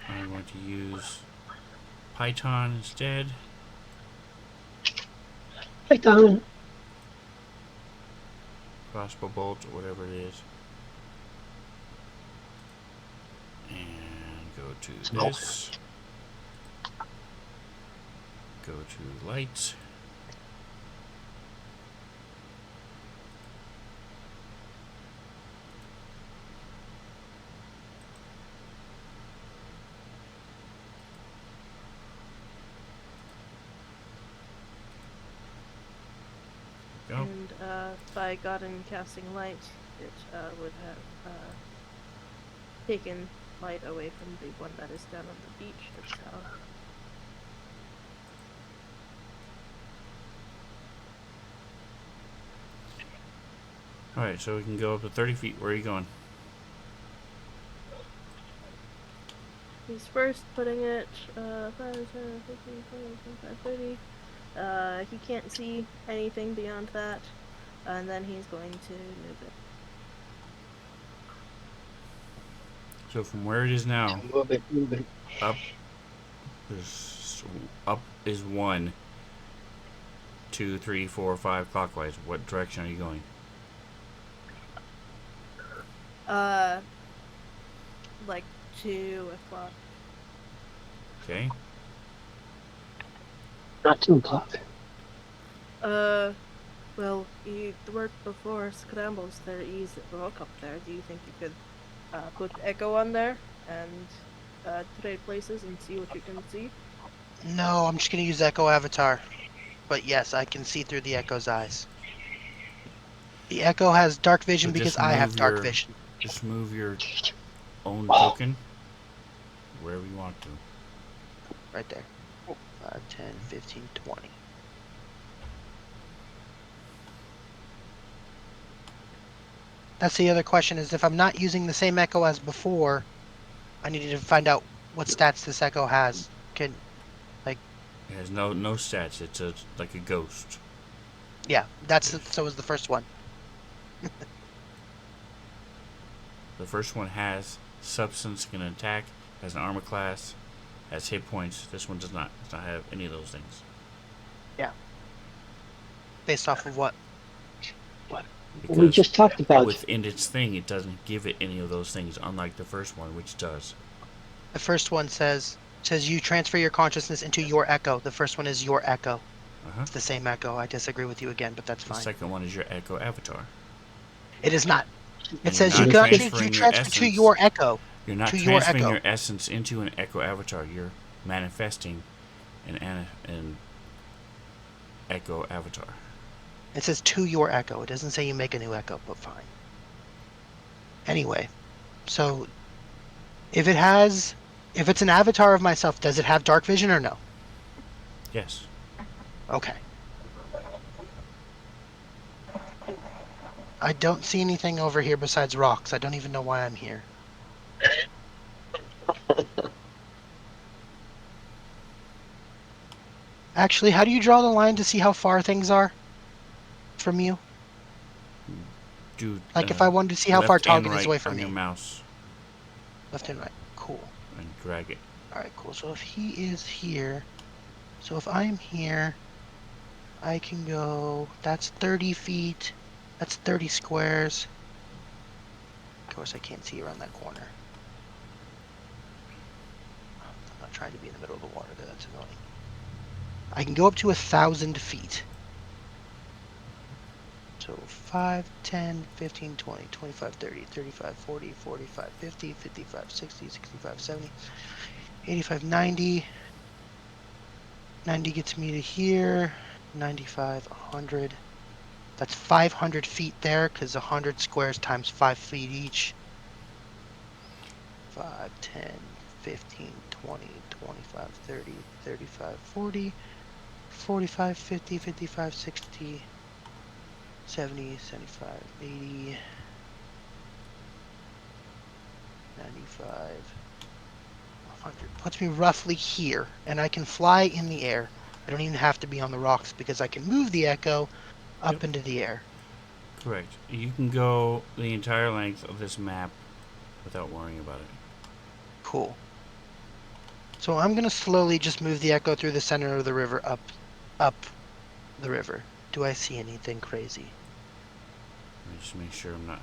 I'm going to use Python instead. Python. Crossbow bolt or whatever it is. And go to Smoke. this. Go to lights. Go. And by Godin casting light, it would have taken light away from the one that is down on the beach itself. Alright, so we can go up to 30 feet. Where are you going? He's first putting it 5, 10, 15, 20, 25, 30. He can't see anything beyond that, and then he's going to move it. So from where it is now, Move it. up is 1, 2, 3, 4, 5 clockwise. What direction are you going? Like 2 o'clock. Okay. Not 2 o'clock. Well, you worked before scrambles. There is a rock up there. Do you think you could put Echo on there and trade places and see what you can see? No, I'm just gonna use Echo Avatar. But yes, I can see through the Echo's eyes. The Echo has dark vision So because just I have move dark your vision. just move your own Oh. token wherever you want to. Right there. 5, 10, 15, 20. That's the other question, is if I'm not using the same Echo as before, I needed to find out what stats this Echo has. It has no stats. It's like a ghost. Yeah, so was the first one. The first one has substance, can attack, has an armor class, has hit points. This one does not. Does not have any of those things. Based off of what? Because We just talked about within its thing, it doesn't give it any of those things, unlike the first one, which does. The first one says you transfer your consciousness into your Echo. The first one is your Echo. Uh-huh. It's the same Echo. I disagree with you again, but that's The fine. second one is your Echo Avatar. It is not. And It says you're you not transfer transferring your to essence. your Echo. You're not to your transferring Echo. your essence into an Echo Avatar. You're manifesting an Echo Avatar. It says to your Echo. It doesn't say you make a new Echo, but fine. Anyway, so if it's an avatar of myself, does it have dark vision or no? Yes. Okay. I don't see anything over here besides rocks. I don't even know why I'm here. Actually, how do you draw the line to see how far things are from you? Do Like if I wanted to see how far left and target is right away from on your me. mouse Left and right. Cool. and drag it. Alright, cool. So if he is here, so if I'm here, I can go, that's 30 feet, that's 30 squares. Of course, I can't see around that corner. not trying to be in the middle of the water there. That's annoying. I can go up to 1,000 feet. So 5, 10, 15, 20, 25, 30, 35, 40, 45, 50, 55, 60, 65, 70, 85, 90. 90 gets me to here. 95, 100. That's 500 feet there, because 100 squares times 5 feet each. 5, 10, 15, 20, 25, 30, 35, 40, 45, 50, 55, 60, 70, 75, 80, 95, 100. Puts me roughly here, and I can fly in the air. I don't even have to be on the rocks because I can move the Echo Yep. up into the air. Correct. You can go the entire length of this map without worrying about it. Cool. So I'm going to slowly just move the Echo through the center of the river up the river. Do I see anything crazy? Let me just make sure I'm not.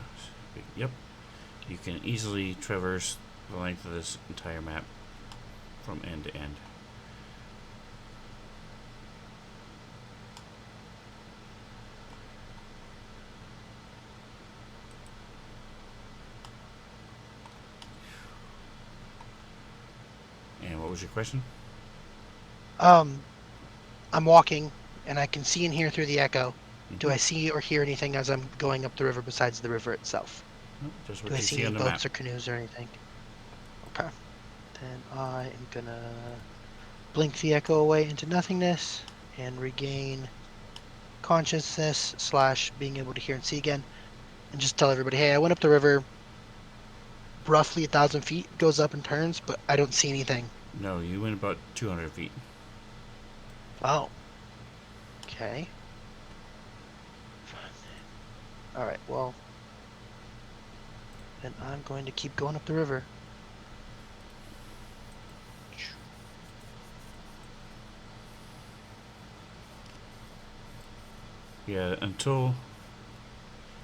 Yep. You can easily traverse the length of this entire map from end to end. And what was your question? I'm walking, and I can see and hear through the Echo. Do Mhm. I see or hear anything as I'm going up the river besides the river itself? Nope, just what Do I you see see any on the map. boats or canoes or anything? Okay. Then I am gonna blink the Echo away into nothingness and regain consciousness / being able to hear and see again, and just tell everybody, hey, I went up the river roughly 1,000 feet, goes up and turns, but I don't see anything. No, you went about 200 feet. Oh. Okay. All right, well, then I'm going to keep going up the river. Yeah, until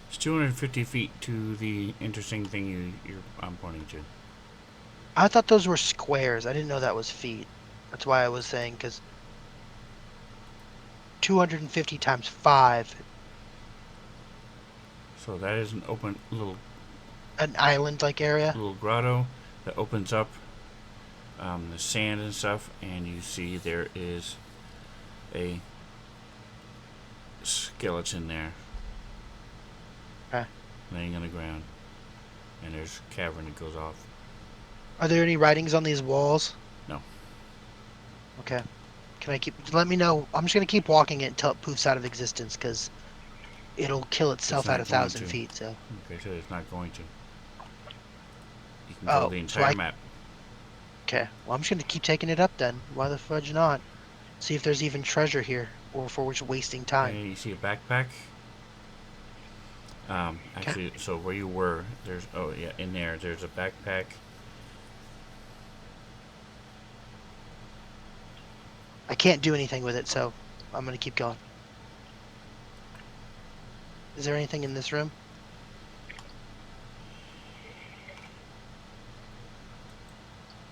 it's 250 feet to the interesting thing I'm pointing to. I thought those were squares. I didn't know that was feet. That's why I was saying, because 250 times 5, So that is an open an island-like area. little grotto that opens up the sand and stuff, and you see there is a skeleton there Okay. laying on the ground, and there's a cavern that goes off. Are there any writings on these walls? No. Okay. Can I let me know. I'm just going to keep walking it until it poofs out of existence, because it'll kill It's itself at not going 1,000 to. feet, so. Okay, so it's not going to. You can go Oh, the so entire map. okay. Well, I'm just going to keep taking it up then. Why the fudge not? See if there's even treasure here, or if we're just wasting time. Okay, you see a backpack. Okay. Actually, so where you were, in there's a backpack. I can't do anything with it, so I'm going to keep going. Is there anything in this room?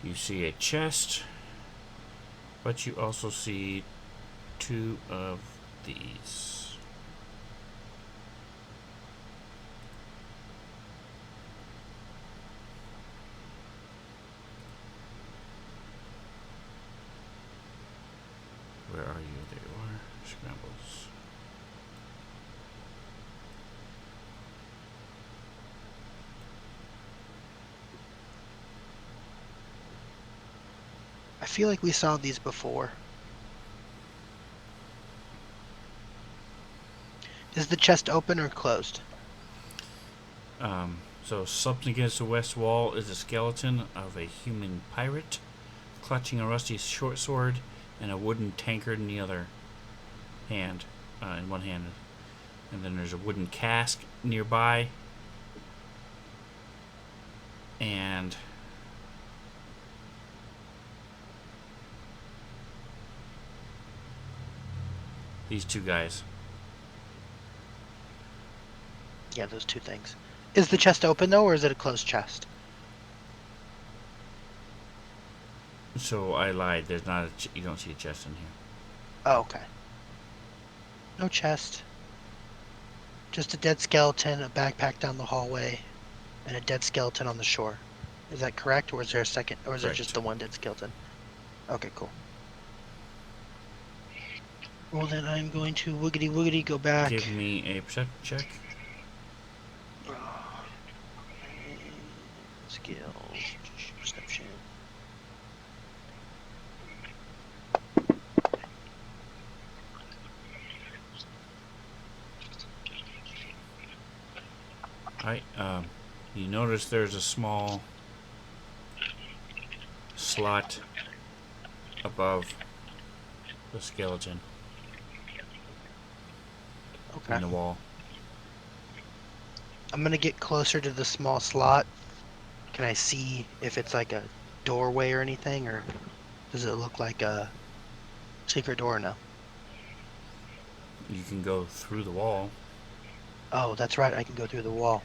You see a chest, but you also see 2 of these. Where are you? There you are. Scrambles. I feel like we saw these before. Is the chest open or closed? So slumped against the west wall is a skeleton of a human pirate, clutching a rusty short sword and a wooden tankard in the other hand, in one hand. And then there's a wooden cask nearby. And these 2 guys. Yeah, those 2 things. Is the chest open, though, or is it a closed chest? So I lied. There's not you don't see a chest in here. Oh, okay. No chest. Just a dead skeleton, a backpack down the hallway, and a dead skeleton on the shore. Is that correct, or is there a second, or is it just Correct. the one dead skeleton? Okay, cool. Well, then I'm going to wiggity wiggity go back. Give me a perception check. Skills, perception. Alright, you notice there's a small slot above the skeleton Okay. in the wall. I'm gonna get closer to the small slot. Can I see if it's like a doorway or anything, or does it look like a secret door? No. You can go through the wall. Oh, that's right. I can go through the wall.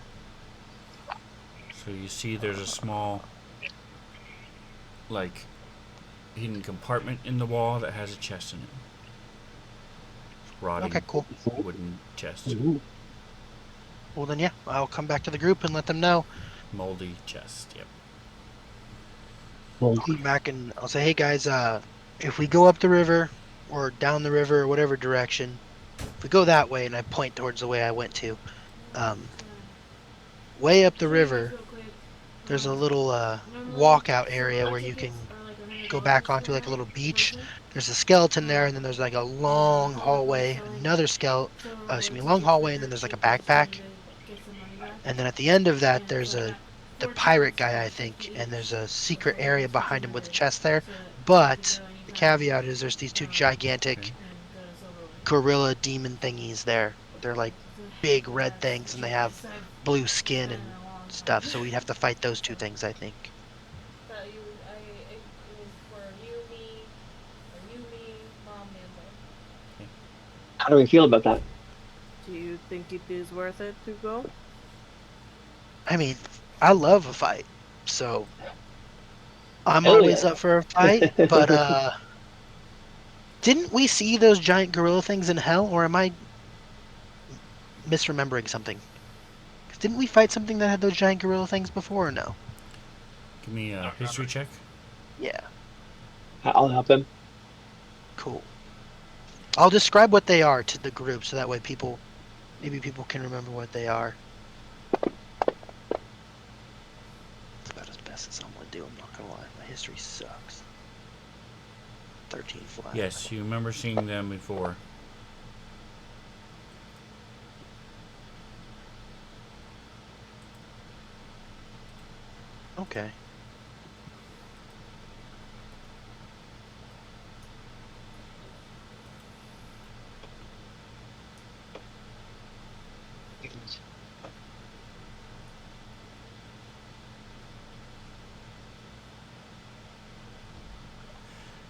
So you see there's a small, like, hidden compartment in the wall that has a chest in it. Rotting Okay, cool. wooden chest. Well, then, yeah, I'll come back to the group and let them know. Moldy chest, yep. I'll come back and I'll say, hey, guys, if we go up the river or down the river or whatever direction, if we go that way, and I point towards the way I went to, way up the river, there's a little walkout area where you can go back onto like a little beach. There's a skeleton there, and then there's like a long hallway, another long hallway, and then there's like a backpack. And then at the end of that, there's the pirate guy, I think, and there's a secret area behind him with a chest there. But the caveat is there's these two gigantic gorilla demon thingies there. They're like big red things, and they have blue skin and stuff. So we'd have to fight those two things, I think. How do we feel about that? Do you think it is worth it to go? I mean, I love a fight, so I'm Hell always yeah. up for a fight. But didn't we see those giant gorilla things in hell, or am I misremembering something? 'Cause didn't we fight something that had those giant gorilla things before, or no? Give me a history check. Yeah, I'll help him. cool. I'll describe what they are to the group, so that way maybe people can remember what they are. It's about as best as I'm gonna do. I'm not gonna lie, my history sucks. 13 flat. Yes, you remember seeing them before. Okay.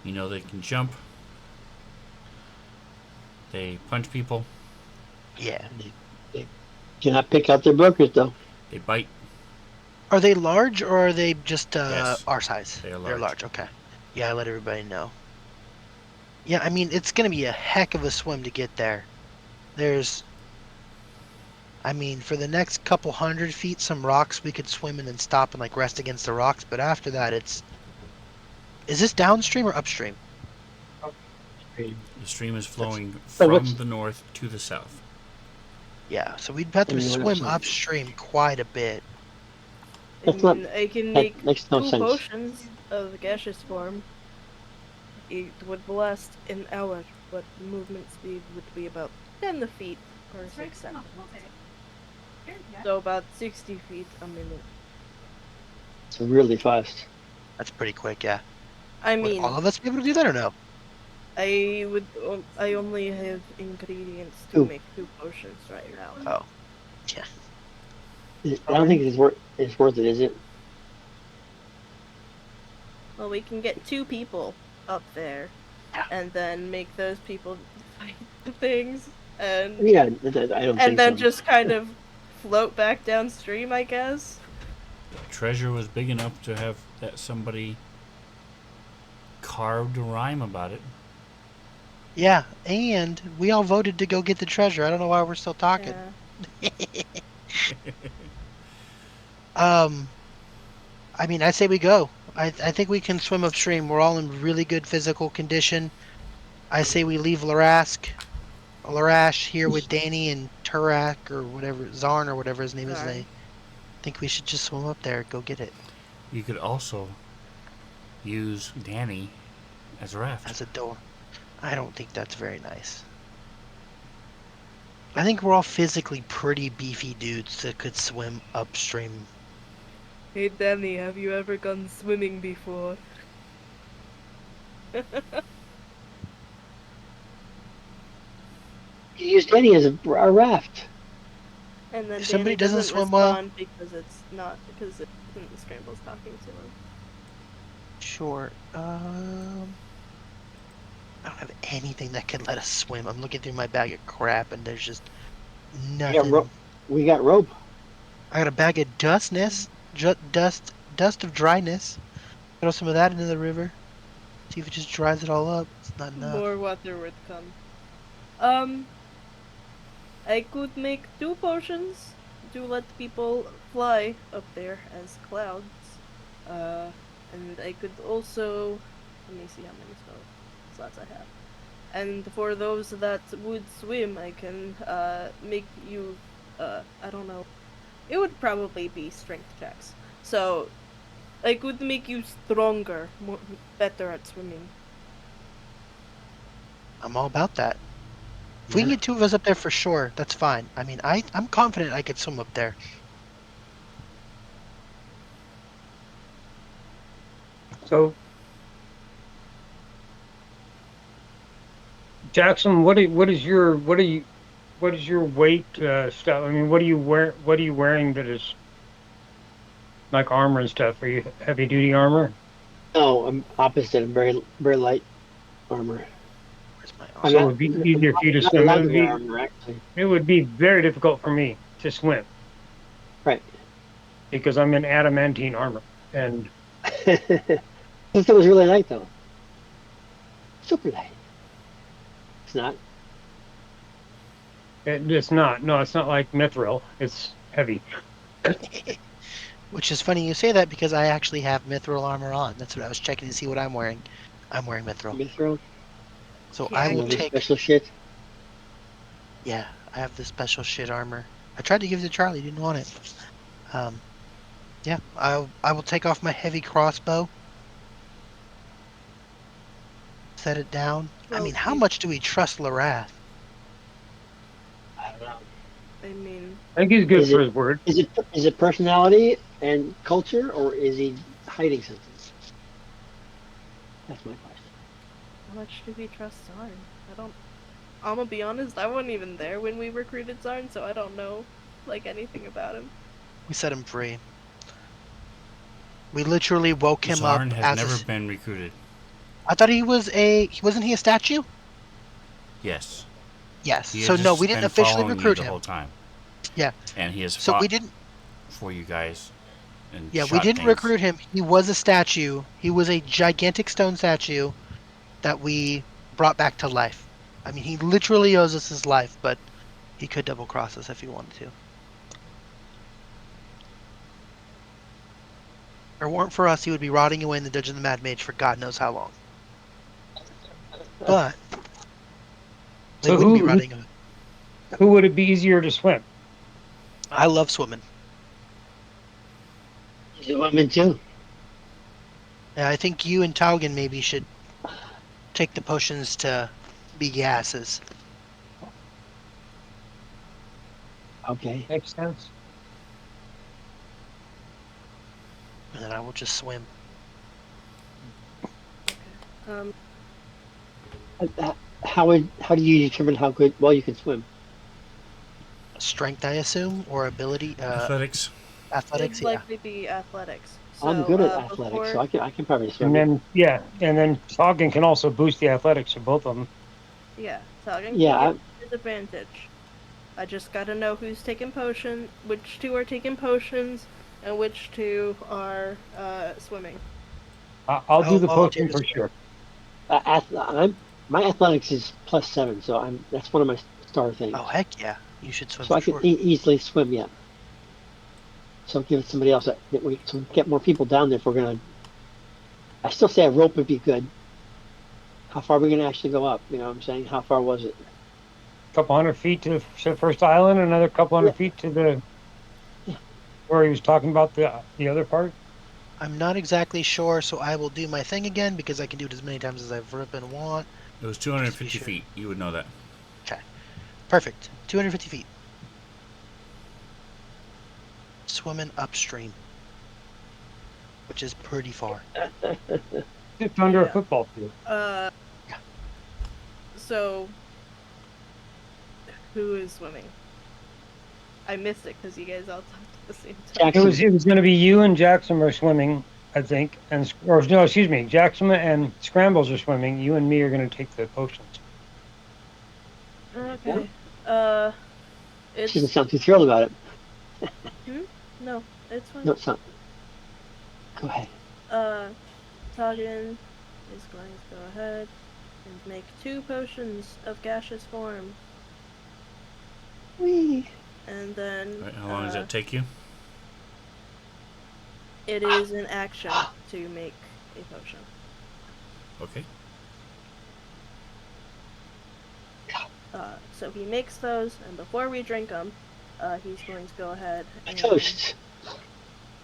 You know they can jump. They punch people. Yeah. They cannot pick out their brokers, though. They bite. Are they large, or are they just Yes. our size? They are They're large. large. Okay. Yeah, I let everybody know. Yeah, I mean, it's gonna be a heck of a swim to get there. I mean, for the next couple 100 feet, some rocks we could swim in and stop and like rest against the rocks. But after that, is this downstream or upstream? The stream is flowing So from the north to the south. Yeah, so we'd have to And you wanna swim swim. upstream quite a bit. That's not- I can that make makes no two sense. potions of gaseous form. It would last an hour, but movement speed would be about 10 feet per 6 seconds. So about 60 feet a minute. It's really fast. That's pretty quick, yeah. I Would mean, all of us be able to do that or no? I only have ingredients to Ooh. make 2 potions right now. Oh, yeah. I don't think it's worth it, is it? Well, we can get 2 people up there, Yeah. and then make those people fight the things, and Yeah, I don't think and then so. just kind of float back downstream, I guess. Treasure was big enough to have that somebody carved a rhyme about it. Yeah, and we all voted to go get the treasure. I don't know why we're still talking. Yeah. Um, I mean, I say we go. I think we can swim upstream. We're all in really good physical condition. I say we leave Larash here with Danny and Turak or whatever, Zarn or whatever his name is. And I Sorry. think we should just swim up there, go get it You could also use Danny as a raft. as a door. I don't think that's very nice. I think we're all physically pretty beefy dudes that could swim upstream. Hey Danny, have you ever gone swimming before? You use Danny as a raft. And then If Danny somebody doesn't doesn't swim well, respond because it's not because Scramble's talking to him. sure. I don't have anything that can let us swim. I'm looking through my bag of crap and there's just We got, nothing. we got rope. I got a bag of dust of dryness. Throw some of that into the river. See if it just dries it all up. It's not enough. More water would come. Um, I could make 2 potions to let people fly up there as clouds. And I could also let me see how many spell slots I have. And for those that would swim, I can make you I don't know. It would probably be strength checks. So I could make you stronger, more better at swimming. I'm all about that. If we can get 2 of us up there for sure, that's fine. I mean, I'm confident I could swim up there. So, Jackson, what is your weight stuff? I mean, what do you wear? What are you wearing that is like armor and stuff? Are you heavy duty armor? No, I'm opposite. I'm very light armor. Where's my I'm So it armor? not, would be easier for you to not swim. leather armor, actually. It would be very difficult for me to swim Right. because I'm in adamantine armor, and Since it was really light, though. Super light. It's not. it's not. No, it's not like mithril. It's heavy. Which is funny you say that because I actually have mithril armor on. That's what I was checking to see what I'm wearing. I'm wearing mithril. Mithril. So I Yeah, will Another take. special shit. Yeah, I have the special shit armor. I tried to give it to Charlie, didn't want it. Yeah, I will take off my heavy crossbow. Set it down. I Well, mean, how you, much do we trust Larath? I don't know. I mean, I think he's good Is for it his word. is it personality and culture, or is he hiding something? That's my question. how much do we trust Zarn? I don't. I'm gonna be honest. I wasn't even there when we recruited Zarn, so I don't know like anything about him. We set him free. We literally woke him up Zarn has as never a. been recruited. I thought he was a. Wasn't he a statue? Yes. Yes. He So has no, we just didn't been officially following you recruit the him. whole time. Yeah. And he has So fought we didn't. for you guys and Yeah, we shot didn't things. recruit him. He was a statue. He was a gigantic stone statue that we brought back to life. I mean, he literally owes us his life, but he could double cross us if he wanted to. If it weren't for us, he would be rotting away in the Dungeon of the Mad Mage for God knows how long. But they So wouldn't be rotting away. who would it be easier to swim? I love swimming. He's a woman too. Yeah, I think you and Taugen maybe should take the potions to be gases. Okay. Makes sense. And then I will just swim. Um, How do you determine how good well you can swim? Strength, I assume, or ability, Athletics. athletics. it'd Yeah. likely be athletics. I'm So, good at athletics, before, so I can probably And swim it. then Toggin can also boost the athletics of both of them. yeah, Talgan Yeah, can get disadvantage. I just gotta know who's taking potion, which 2 are taking potions, and which 2 are swimming. I'll do I'll the volunteer potion to for swim. sure. My athletics is +7, so that's one of my star Oh, things. heck yeah. You should swim So for I could sure. easily swim. Yeah. So give it to somebody else so we get more people down there if we're gonna. I still say a rope would be good. How far are we gonna actually go up? You know what I'm saying? How far was it? Couple hundred feet to the first island, another couple Yeah, hundred feet to the yeah. where he was talking about the other part. I'm not exactly sure, so I will do my thing again because I can do it as many times as I ripping want. It was Just to be 250 sure. feet. You would know that. Okay. Perfect. 250 feet. Swimming upstream, which is pretty far. Just under a Yeah. football field. Yeah. So who is swimming? I missed it because you guys all talked at the same time. Jackson. It was going to be you and Jackson were swimming, I think, or no, excuse me, Jackson and Scrambles are swimming. You and me are going to take the potions. Yeah. Okay. She doesn't It's sound too thrilled about it. no, it's fine. No, it's not. Go ahead. Uh, Toggin is going to go ahead and make 2 potions of gaseous form, Whee! and then All right, how long does that take you? it is an action to make a potion. Okay. So he makes those, and before we drink them, he's going to go ahead Toast.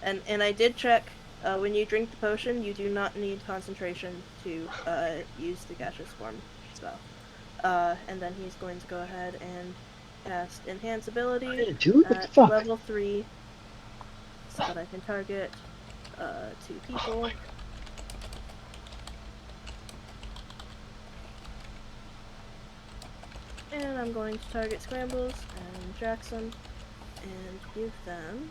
and I did check. When you drink the potion, you do not need concentration to use the gaseous form spell. And then he's going to go ahead and cast Enhance Ability Dude, what the at fuck? level 3, so that I can target 2 people. And I'm going to target Scrambles and Jackson and give them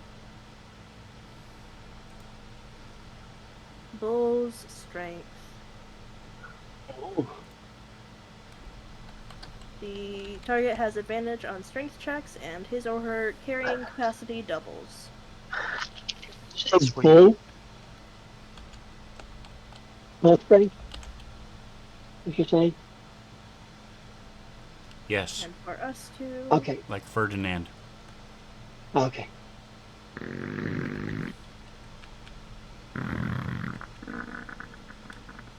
Bull's Strength. Oh, The target has advantage on strength checks, and his or her carrying capacity doubles. so bull. Bull strength. What you saying? Yes, And for us to... Okay. like Ferdinand. Okay.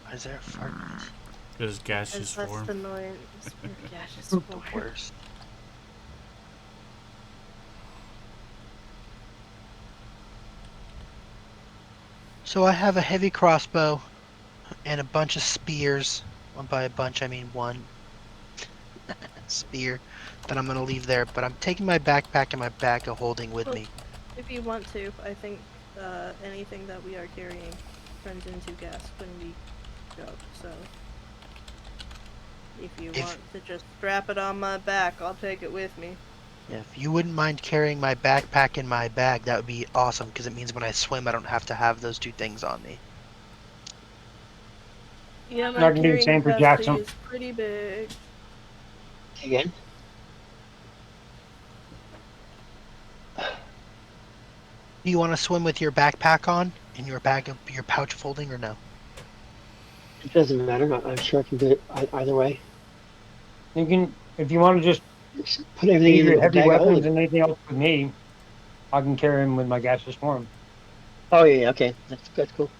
Why is there a fart noise? Because gaseous As that's form. the noise for gaseous The form. worst. So I have a heavy crossbow and a bunch of spears. And by a bunch, I mean one spear that I'm going to leave there. But I'm taking my backpack and my bag of holding with Well, me. if you want to, I think anything that we are carrying turns into gas when we go, so... If you want to just strap it on my back, I'll take it with me. If you wouldn't mind carrying my backpack in my bag, that would be awesome, because it means when I swim, I don't have to have those 2 things on me. Yeah, I my can do the carrying same for capacity Jackson. is pretty big. Again. Do you want to swim with your backpack on and your pouch of holding, or no? It doesn't matter. I'm sure I can do it either way. You can, if you want to just Just put everything leave in your the heavy bag of weapons holding. and anything else with me, I can carry them with my gaseous form. Oh yeah, okay. That's cool.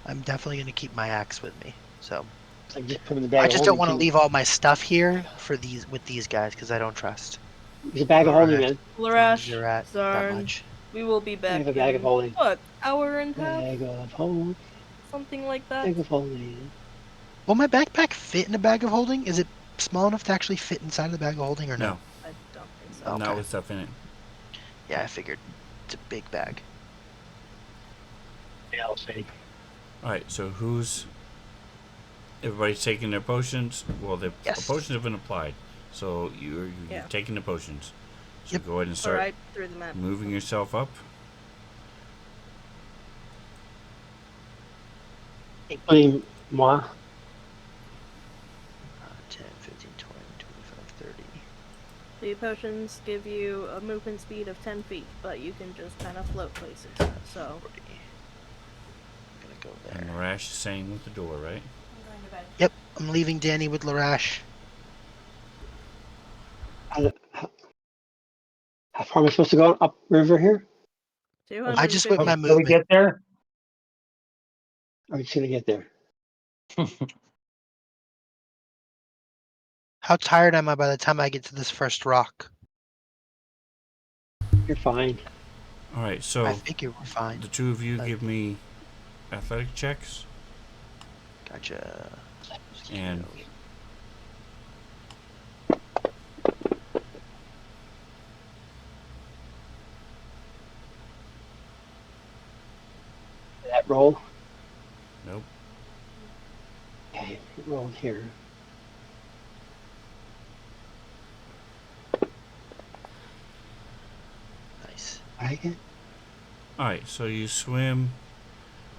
I'm definitely going to keep my axe with me. So I can just put them in the I bag of just don't holding want to too. leave all my stuff here for these guys because I don't trust There's a bag of holding, man. Larash, you're at that Zarn, much. we will be I back have a bag of in, holding. what, hour and a half? Bag of holding. Something like that? Bag of holding. Will my backpack fit in a bag of holding? Is it small enough to actually fit inside of the bag of holding, or no? No, I don't think so. Oh. not Okay. with stuff in it. Yeah, I figured. It's a big bag. Yeah, I'll say. All right, so who's... Everybody's taking their potions? Well, the Yes. potions have been applied. So you're Yeah. taking the potions. So Yep. go ahead and start Alright, through the map. moving yourself up. Including moi. 10, 15, 20, 25, 30. The potions give you a movement speed of 10 feet, but you can just kind of float places, so... 40. I'm gonna go And there. Marash is saying with the door, right? I'm going to bed. Yep, I'm leaving Danny with Larash. How far am I supposed to go up river here? I just whipped my 250. Till we movement. get there? Are we just gonna get there? How tired am I by the time I get to this first rock? You're fine. All right, I so figure we're fine. the two of you But- give me athletic checks, Gotcha. and That roll. nope. Okay, it rolled here. Nice. I get. All right, so you swim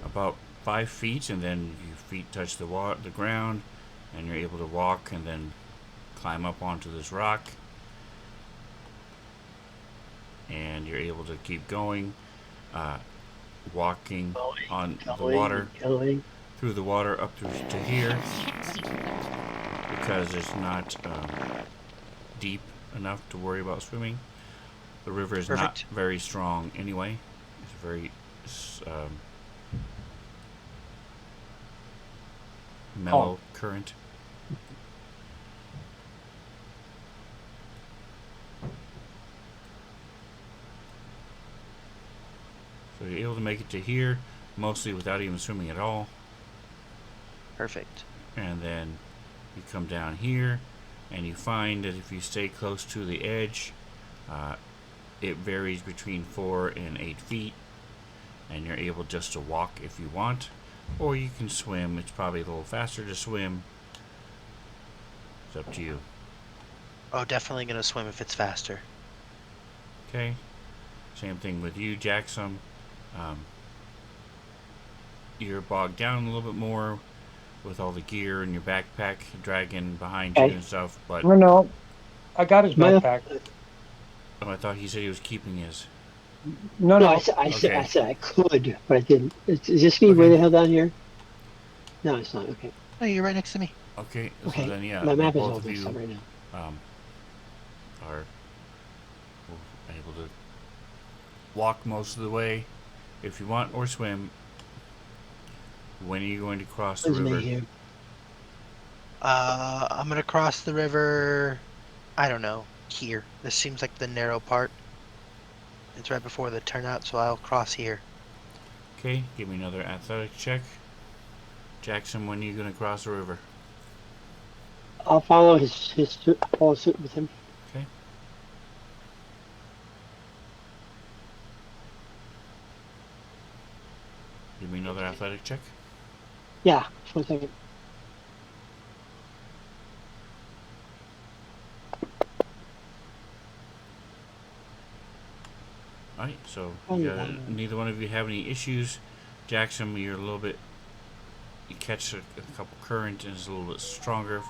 about 5 feet, and then your feet touch the ground, and you're able to walk and then climb up onto this rock, and you're able to keep going, walking on the water, through the water up to here, because it's not deep enough to worry about swimming. The river is not Perfect. very strong anyway. It's very um, mellow current. So you're able to make it to here, mostly without even swimming at all. Perfect. And then you come down here, and you find that if you stay close to the edge, it varies between 4 and 8 feet, and you're able just to walk if you want, or you can swim. It's probably a little faster to swim. It's up to you. Oh, definitely gonna swim if it's faster. Okay. Same thing with you, Jackson. You're bogged down a little bit more with all the gear and your backpack dragging behind you Okay. and stuff. But No, I got his My, backpack. I thought he said he was keeping his. No, no, no. Okay. I said I could, but I didn't. Is this me way Okay. the hell down here? No, it's not. Okay. Oh, you're right next to me. Okay. So Okay. then, yeah, My map is both all of messed you up right now. um, are able to walk most of the way if you want, or swim. When are you going to cross the Where's me river? here? I'm gonna cross the river. I don't know. Here. This seems like the narrow part. It's right before the turnout, so I'll cross here. Okay, give me another athletic check. Jackson, when are you going to cross the river? I'll follow follow suit with him. Okay. Give me another athletic check. Yeah, just 1 second. Alright, so Oh, neither one of you have any issues. Jackson, you're a little bit. You catch a couple current and it's a little bit stronger,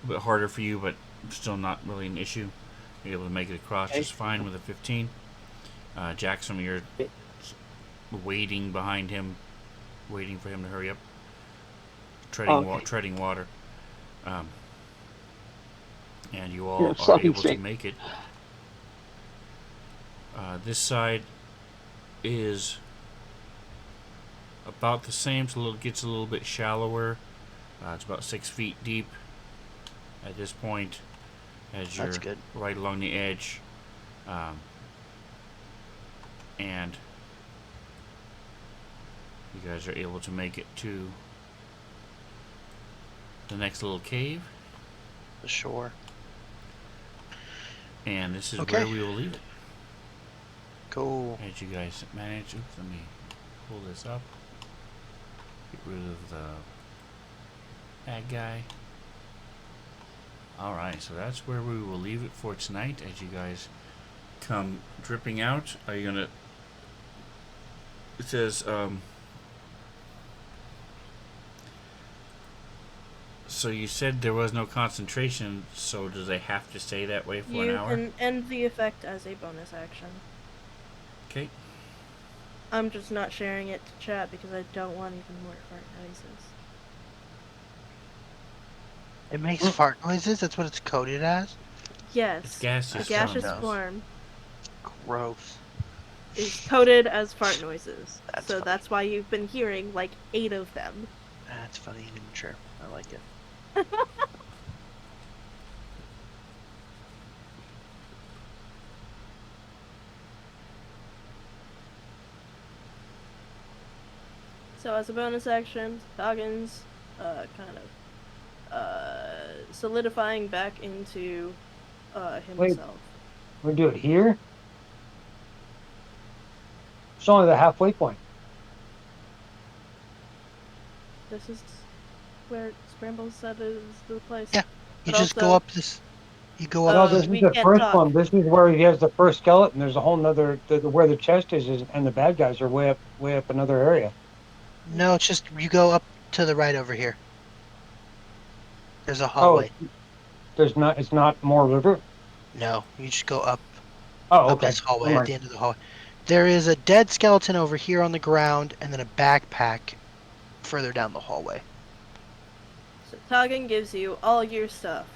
a bit harder for you, but still not really an issue. You're able to make it across Okay. just fine with a 15. Jackson, you're Okay. waiting behind him, waiting for him to hurry up, Oh, okay. treading water, and you You're all are sliding able to straight. make it. This side is about the same. So gets a little bit shallower. It's about 6 feet deep at this point, as you're That's good. right along the edge, and you guys are able to make it to the next little cave, The shore. and this is Okay. where we will leave it. Cool. As you guys manage. Oops, let me pull this up. Get rid of the bad guy. Alright, so that's where we will leave it for tonight. As you guys come dripping out, are you gonna. It says, so you said there was no concentration, so do they have to stay that way for an You hour? can end the effect as a bonus action. Okay. I'm just not sharing it to chat because I don't want even more fart noises. It makes fart noises? That's what it's coded as? Yes. It's gaseous A gaseous form. form Gross. is coded as fart noises. That's So funny. that's why you've been hearing like 8 of them. That's funny and immature. I like it. So as a bonus action, Goggins kind of solidifying back into Wait, himself. we do it here? It's only the halfway point. This is where Scramble said is the place. Yeah. You But just go also, up this. You go up. No, this is we the can't first talk. one. This is where he has the first skeleton. There's a whole nother where the chest is, and the bad guys are way up another area. No, it's just you go up to the right over here. There's a Oh, hallway. there's not. It's not more river. No, you just go up Oh, up okay. this hallway Never at mind. the end of the hallway. There is a dead skeleton over here on the ground, and then a backpack further down the hallway. So Toggin gives you all your stuff,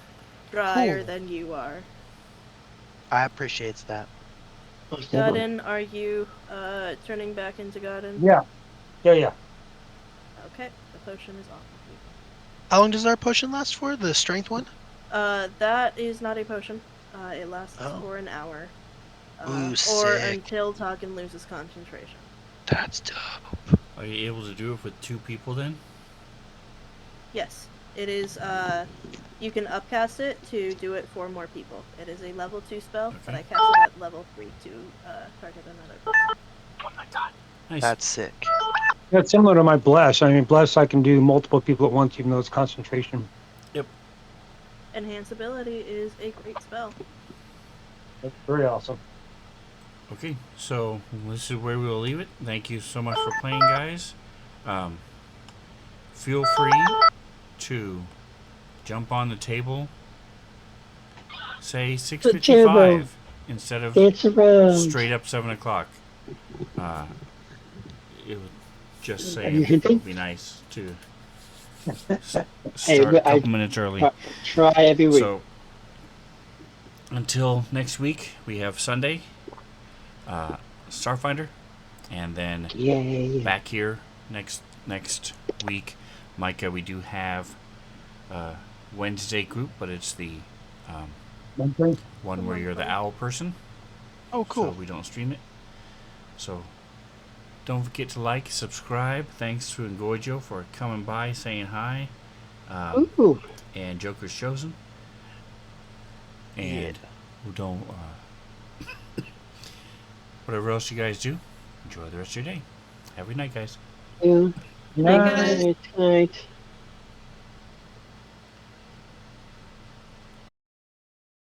drier Cool. than you are. I appreciate that. Most definitely. Godin, are you turning back into Godin? Yeah, yeah. Okay, the potion is off of you. How long does our potion last for? The strength one? That is not a potion. It lasts Oh. for an hour. Ooh, Or sick. until Toggin loses concentration. That's dope. Are you able to do it with 2 people then? Yes, it is. You can upcast it to do it for more people. It is a level 2 spell, but I Okay. cast it at level 3 to target another person. Oh my god. Nice. That's sick. Yeah, it's similar to my bless. I mean, bless I can do multiple people at once, even though it's concentration. Yep. Enhance ability is a great spell. That's very awesome. Okay, so this is where we'll leave it. Thank you so much for playing, guys. Feel free to jump on the table. Say 6:55 instead of Dance around. straight up 7 o'clock. It would just Are saying you it hinting? would be nice to Hey, start a I couple minutes early. try every week. So until next week, we have Sunday, Starfinder, and then Yay. back here next week, Micah. We do have Wednesday group, but it's the one where you're the owl person. Oh, cool. So we don't stream it. So don't forget to like, subscribe. Thanks to Ngoijo for coming by, saying hi. Ooh. And Joker's Chosen. And who don't, whatever else you guys do, enjoy the rest of your day. Have a good night, guys. Yeah. Night, guys. Night.